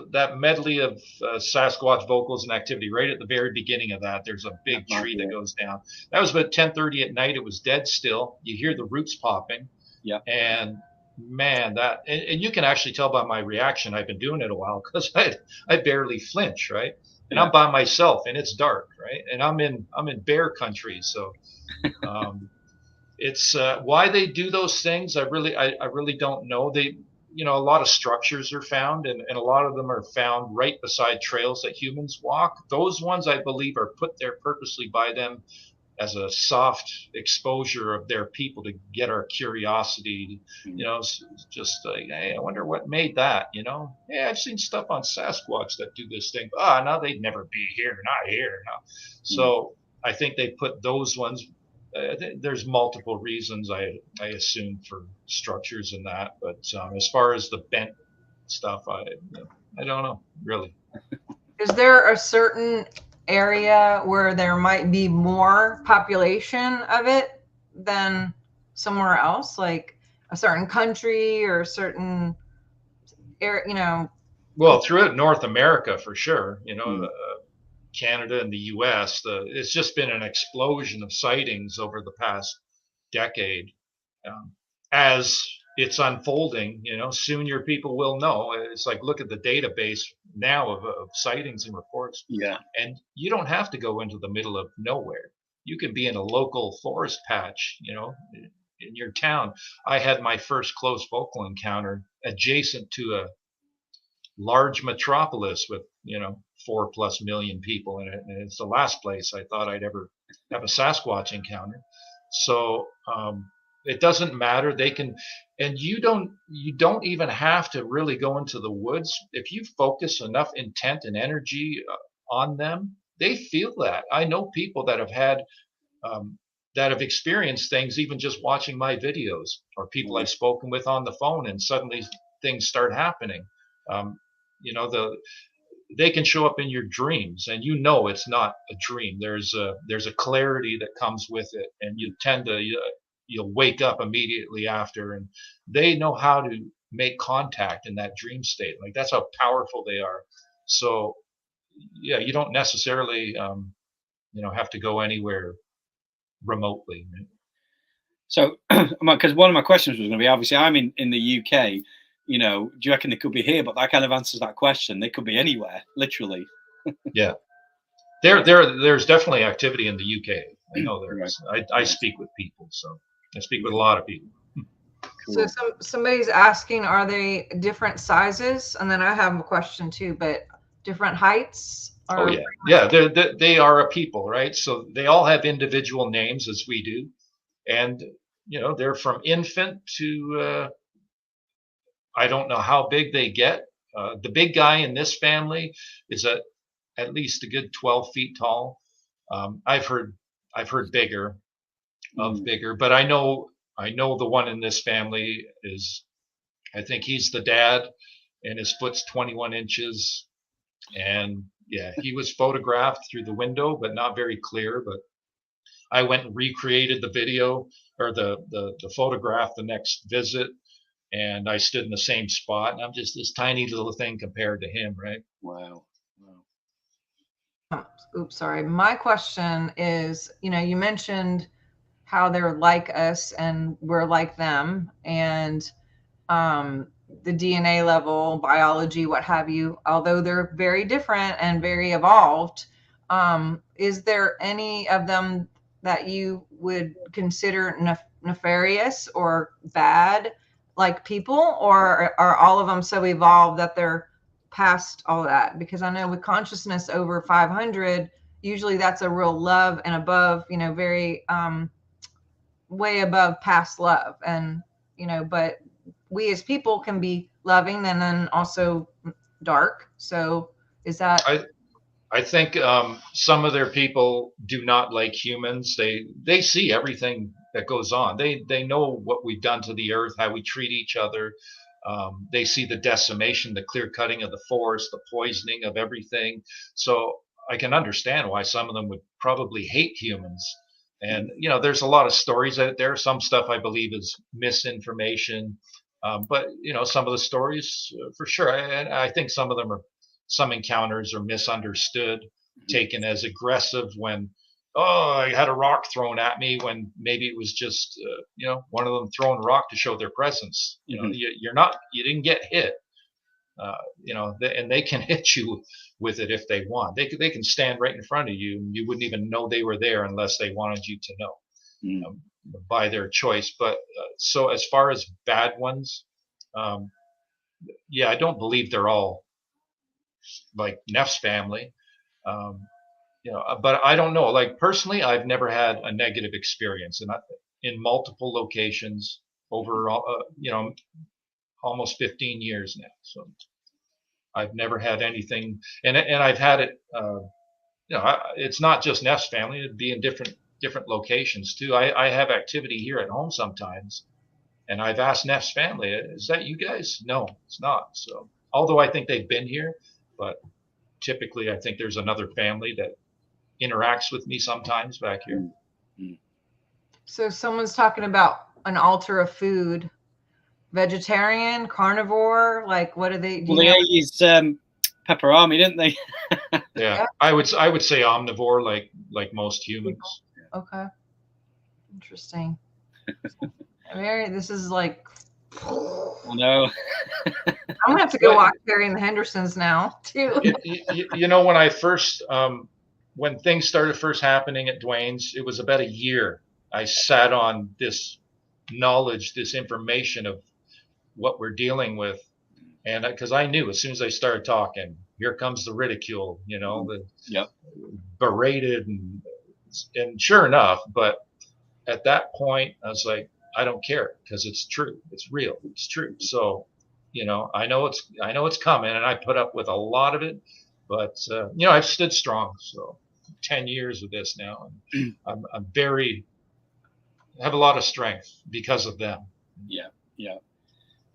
Sasquatch vocals and activity right at the very beginning of that. There's a big tree that goes down. That was about 10:30 at night. It was dead still. You hear the roots popping. Yeah. And man, and you can actually tell by my reaction. I've been doing it a while because I barely flinch, right? And I'm by myself and it's dark, right? And I'm in bear country, so it's why they do those things. I really don't know. They, a lot of structures are found, and a lot of them are found right beside trails that humans walk. Those ones, I believe, are put there purposely by them as a soft exposure of their people to get our curiosity. Just like, hey, I wonder what made that. Hey, I've seen stuff on Sasquatch that do this thing. No, they'd never be here, not here. No. So I think they put those ones. There's multiple reasons, I assume, for structures and that, but as far as the bent stuff, I don't know really. Is there a certain area where there might be more population of it than somewhere else, like a certain country or a certain area? Well, throughout North America for sure. Canada and the U.S. It's just been an explosion of sightings over the past decade. As it's unfolding, soon your people will know. It's like, look at the database now of sightings and reports. Yeah. And you don't have to go into the middle of nowhere. You can be in a local forest patch, in your town. I had my first close vocal encounter adjacent to a large metropolis with 4+ million people in it, and it's the last place I thought I'd ever have a Sasquatch encounter. So it doesn't matter. They can, and you don't even have to really go into the woods. If you focus enough intent and energy on them, they feel that. I know people that have had that have experienced things even just watching my videos, or people I've spoken with on the phone, and suddenly things start happening. They can show up in your dreams, and it's not a dream. There's a clarity that comes with it, and you'll wake up immediately after, and they know how to make contact in that dream state. Like, that's how powerful they are. So yeah, you don't necessarily have to go anywhere remotely. So because one of my questions was going to be, obviously I'm in the UK. Do you reckon they could be here? But that kind of answers that question. They could be anywhere, literally. Yeah, there's definitely activity in the UK. I know there is. I speak with people, so I speak with a lot of people. Cool. So somebody's asking, are they different sizes? And then I have a question too, but different heights? Oh yeah, they are a people, right? So they all have individual names, as we do, and they're from infant to I don't know how big they get. The big guy in this family is at least a good 12 feet tall. I've heard bigger, but I know the one in this family is, I think he's the dad. and his foot's 21 inches. And yeah, he was photographed through the window, but not very clear. But I went and recreated the video or the photograph the next visit, and I stood in the same spot. And I'm just this tiny little thing compared to him, right? Wow. Oops, sorry. My question is, you mentioned how they're like us and we're like them, and the DNA level, biology, what have you, although they're very different and very evolved, is there any of them that you would consider nefarious or bad, like people, or are all of them so evolved that they're past all that? Because I know with consciousness over 500, usually that's a real love and above, very way above past love. And but we as people can be loving and then also dark. So is that I think some of their people do not like humans. They see everything that goes on. They know what we've done to the earth, how we treat each other. They see the decimation, the clear cutting of the forest, the poisoning of everything. So I can understand why some of them would probably hate humans. And there's a lot of stories out there. Some stuff I believe is misinformation, but some of the stories for sure. And I think some encounters are misunderstood, taken as aggressive when, oh, I had a rock thrown at me, when maybe it was just, one of them throwing a rock to show their presence. You didn't get hit, and they can hit you with it if they want. They can stand right in front of you and you wouldn't even know they were there unless they wanted you to know, by their choice. But so as far as bad ones, yeah, I don't believe they're all like Neff's family, but I don't know. Like personally, I've never had a negative experience, and in multiple locations over, almost 15 years now. So I've never had anything, and I've had it. It's not just Neff's family; it'd be in different locations too. I have activity here at home sometimes, and I've asked Neff's family, "Is that you guys?" No, it's not. So although I think they've been here. But typically, I think there's another family that interacts with me sometimes back here. So someone's talking about an altar of food, vegetarian, carnivore, like what do they? Well, they use pepperami, didn't they? Yeah, I would say omnivore, like most humans. Okay, interesting. This is like. I know. I'm gonna have to go watch Perry and the Hendersons now too. When I first, when things started first happening at Dwayne's, it was about a year. I sat on this knowledge, this information of what we're dealing with, and because I knew as soon as I started talking, here comes the ridicule, the berated, and sure enough. But at that point, I was like, I don't care, because it's true, it's real, it's true. So, I know it's coming, and I put up with a lot of it, but I've stood strong. So 10 years of this now, and I'm I have a lot of strength because of them. Yeah.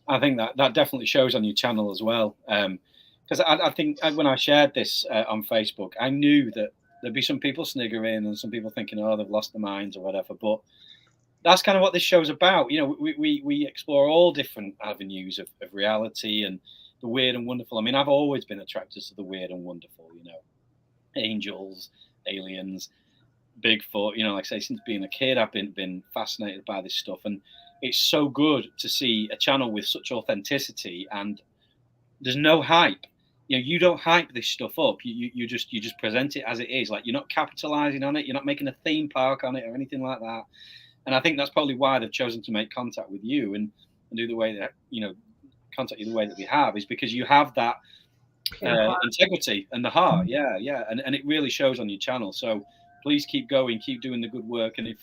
I think that definitely shows on your channel as well. Because I think when I shared this on Facebook, I knew that there'd be some people sniggering and some people thinking, oh, they've lost their minds or whatever. But that's kind of what this show's about. We explore all different avenues of reality and the weird and wonderful. I mean, I've always been attracted to the weird and wonderful, angels, aliens, Bigfoot, like I say, since being a kid, I've been fascinated by this stuff. And it's so good to see a channel with such authenticity, and there's no hype. You don't hype this stuff up. You just present it as it is. Like, you're not capitalizing on it. You're not making a theme park on it or anything like that. And I think that's probably why they've chosen to make contact with you and do the way that, contact you the way that we have, is because you have that integrity and the heart. Yeah. And it really shows on your channel. So please keep going, keep doing the good work. And if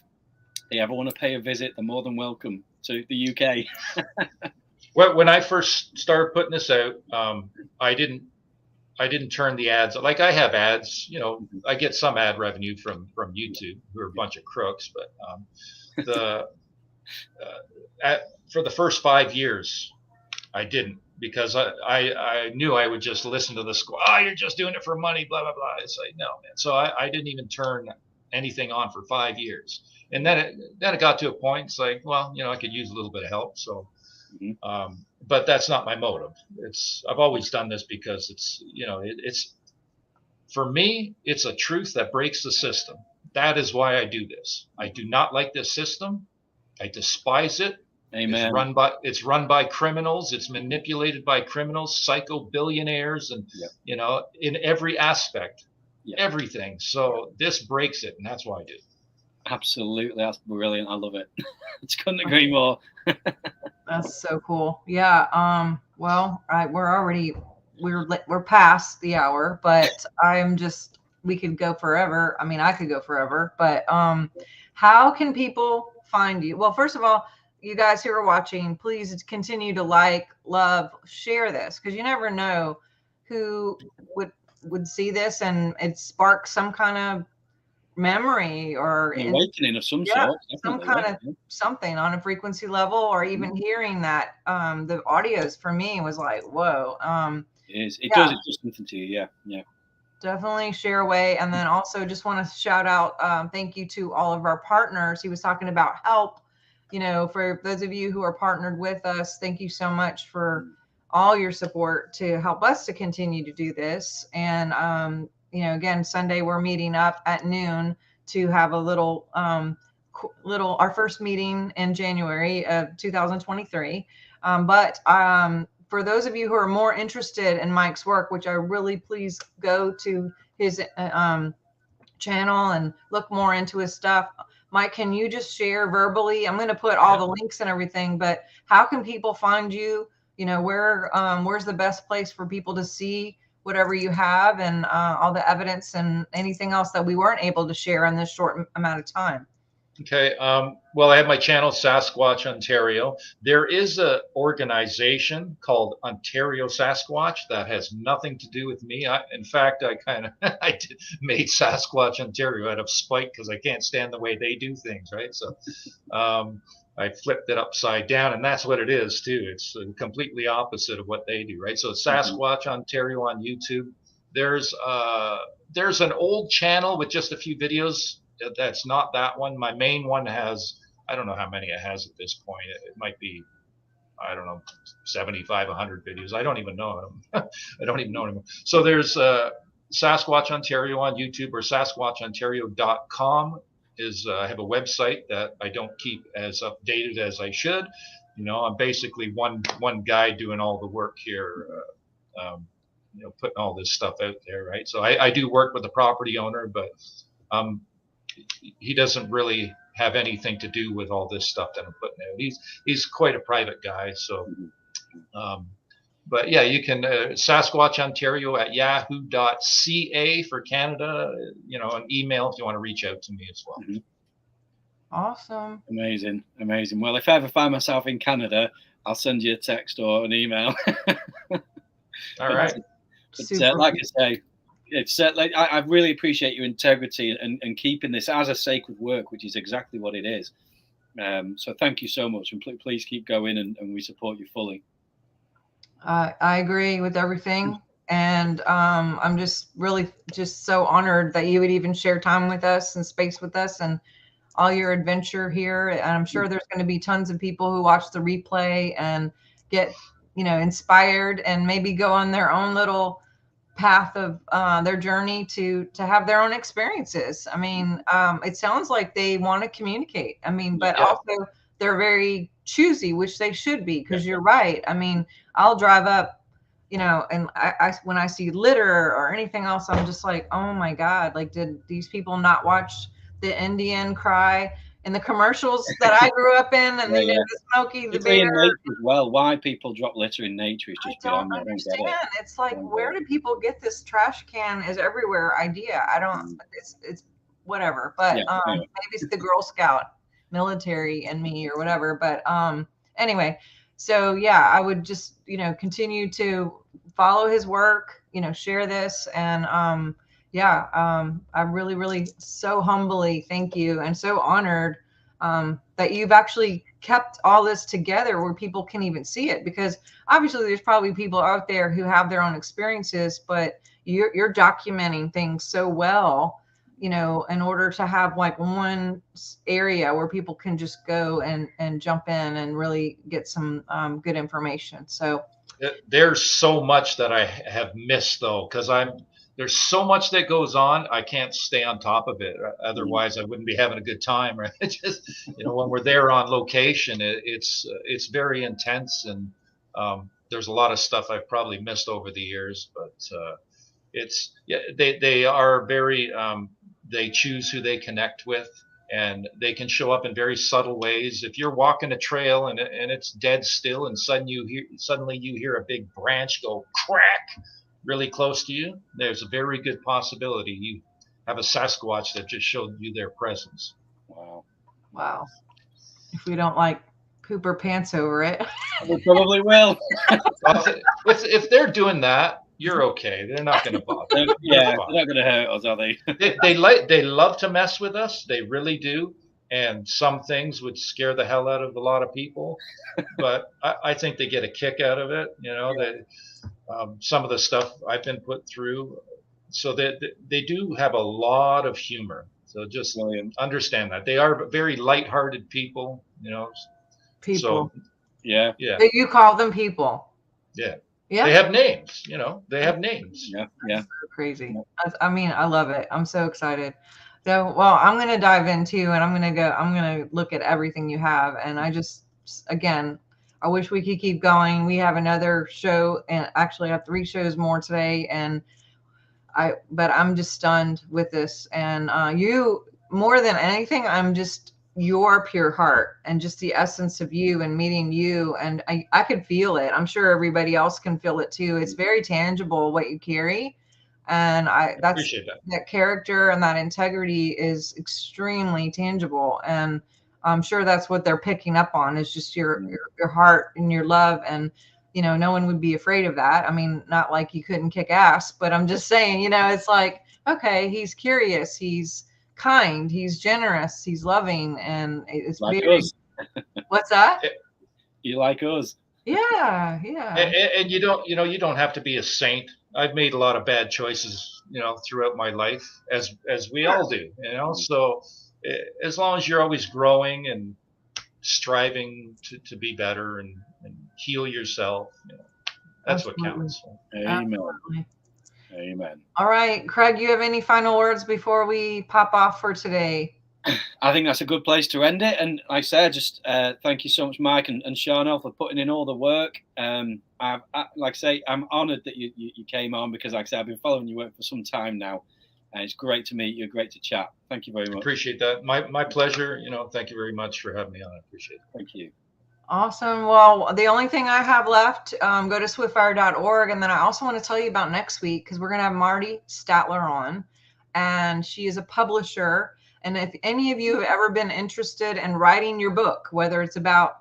they ever want to pay a visit, they're more than welcome to the UK. Well, when I first started putting this out, I didn't turn the ads. Like, I have ads, I get some ad revenue from YouTube, who are a bunch of crooks, but for the first 5 years, I didn't, because I knew I would just listen to the squad. Oh, you're just doing it for money, blah, blah, blah. It's like, no, man. So I didn't even turn anything on for 5 years. And then it got to a point. It's like, well, I could use a little bit of help. So, but that's not my motive. I've always done this because it's for me, it's a truth that breaks the system. That is why I do this. I do not like this system. I despise it. Amen. It's run by criminals. It's manipulated by criminals, psycho billionaires, and in every aspect, everything. So this breaks it, and that's why I do. Absolutely, that's brilliant. I love it. I couldn't agree more. That's so cool. Yeah. Well, we're past the hour, but we could go forever. I mean, I could go forever, but how can people find you? Well, first of all, you guys who are watching, please continue to like, love, share this, because you never know who would see this and it sparks some kind of memory or an awakening of some sort. Some kind of something on a frequency level, or even hearing that the audios for me was like, whoa. It does something to you. Yeah. Definitely share away. And then also just want to shout out, thank you to all of our partners. He was talking about help. For those of you who are partnered with us, thank you so much for all your support to help us to continue to do this. And, again, Sunday, we're meeting up at noon to have a little, our first meeting in January of 2023. But for those of you who are more interested in Mike's work, which I really please go to his channel and look more into his stuff. Mike, can you just share verbally? I'm going to put all the links and everything, but how can people find you? Where's the best place for people to see whatever you have and all the evidence and anything else that we weren't able to share in this short amount of time? Okay. Well, I have my channel, Sasquatch Ontario. There is an organization called Ontario Sasquatch that has nothing to do with me. In fact, I made Sasquatch Ontario out of spite because I can't stand the way they do things, right? So I flipped it upside down, and that's what it is too. It's completely opposite of what they do, right? So Sasquatch Ontario on YouTube. There's an old channel with just a few videos. That's not that one. My main one has, I don't know how many it has at this point. It might be, I don't know, 75, 100 videos. I don't even know them. I don't even know them. So there's Sasquatch Ontario on YouTube, or sasquatchontario.com I have a website that I don't keep as updated as I should. I'm basically one guy doing all the work here, putting all this stuff out there, right? So I do work with the property owner, but he doesn't really have anything to do with all this stuff that I'm putting out. He's quite a private guy. So, but yeah, you can Sasquatch Ontario at yahoo.ca for Canada. An email if you want to reach out to me as well. Awesome. Amazing. Well, if I ever find myself in Canada, I'll send you a text or an email. All right. But, like I say, it's I really appreciate your integrity and keeping this as a sacred work, which is exactly what it is. So thank you so much, and please keep going, and we support you fully. I agree with everything, and I'm just really so honored that you would even share time with us and space with us and all your adventure here. And I'm sure there's going to be tons of people who watch the replay and get inspired and maybe go on their own little path of their journey to have their own experiences. I mean, it sounds like they want to communicate. I mean, but also they're very choosy, which they should be, because you're right. I mean, I'll drive up, and I when I see litter or anything else, I'm just like, oh my God, like, did these people not watch the Indian cry in the commercials that I grew up in, and they did the Smokey the Bear as well? Why people drop litter in nature is just beyond me. I don't understand. It's like, where do people get this trash can is everywhere idea? I don't. It's whatever. But maybe it's the Girl Scout military in me or whatever. But anyway, so yeah, I would just continue to follow his work. Share this, and I really, really so humbly thank you, and so honored that you've actually kept all this together where people can even see it, because obviously there's probably people out there who have their own experiences, but you're documenting things so well, you know, in order to have like one area where people can just go and jump in and really get some good information. So there's so much that I have missed though, because there's so much that goes on. I can't stay on top of it. Otherwise, I wouldn't be having a good time. Right? It's just, you know, when we're there on location, it's very intense, and there's a lot of stuff I've probably missed over the years. But they are very they choose who they connect with, and they can show up in very subtle ways. If you're walking a trail and it's dead still, and suddenly you hear a big branch go crack really close to you, there's a very good possibility you have a Sasquatch that just showed you their presence. Wow. If we don't like poop our pants over it, we probably will. If they're doing that, you're okay. They're not going to bother. Yeah, they're not going to hurt us, are they? They love to mess with us. They really do. And some things would scare the hell out of a lot of people, but I think they get a kick out of it. You know, some of the stuff I've been put through, so that they do have a lot of humor. So just understand that they are very lighthearted people. You know, people. So, yeah. You call them people. Yeah. Yeah. They have names. You know, they have names. Yeah. So crazy. I mean, I love it. I'm so excited. So, well, I'm going to dive into, and I'm going to look at everything you have. And I wish we could keep going. We have another show, and actually I have 3 shows more today. But I'm just stunned with this. And you, more than anything, I'm just your pure heart and just the essence of you and meeting you. And I could feel it. I'm sure everybody else can feel it too. It's very tangible what you carry. And that character and that integrity is extremely tangible. And I'm sure that's what they're picking up on, is just your heart and your love. And, you know, no one would be afraid of that. I mean, not like you couldn't kick ass, but I'm just saying, you know, it's like, okay, he's curious, he's kind, he's generous, he's loving, and it's like very, us. What's that? You like us. Yeah. And you don't have to be a saint. I've made a lot of bad choices, you know, throughout my life, as we all do, you know. So as long as you're always growing and striving to be better and heal yourself, you know, that's what counts. Amen. Absolutely. Amen. All right, Craig, you have any final words before we pop off for today? I think that's a good place to end it. And like I said, just thank you so much, Mike and Sharnael, for putting in all the work. Like I say, I'm honoured that you came on, because, like I said, I've been following your work for some time now. And it's great to meet you, great to chat. Thank you very much. Appreciate that. My pleasure. You know, thank you very much for having me on. I appreciate it. Thank you. Awesome. Well, the only thing I have left, go to swiftfire.org. And then I also want to tell you about next week, because we're going to have Marty Statler on, and she is a publisher. And if any of you have ever been interested in writing your book, whether it's about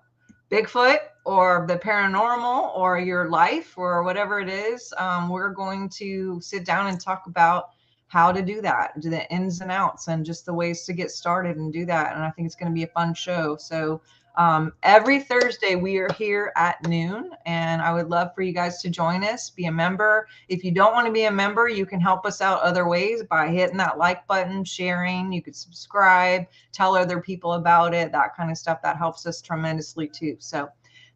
Bigfoot or the paranormal or your life or whatever it is, we're going to sit down and talk about how to do that, the ins and outs, and just the ways to get started and do that. And I think it's going to be a fun show. So every Thursday we are here at noon, and I would love for you guys to join us, be a member. If you don't want to be a member, you can help us out other ways by hitting that like button, sharing. You could subscribe, tell other people about it, that kind of stuff. That helps us tremendously too. So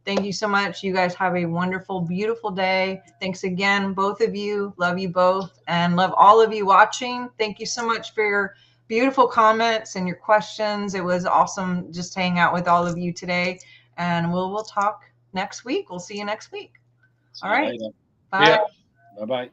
thank you so much. You guys have a wonderful, beautiful day. Thanks again, both of you. Love you both, and love all of you watching. Thank you so much for your beautiful comments and your questions. It was awesome just hanging out with all of you today, and we'll talk next week. We'll see you next week. All right. Later. Bye. Yeah. Bye-bye.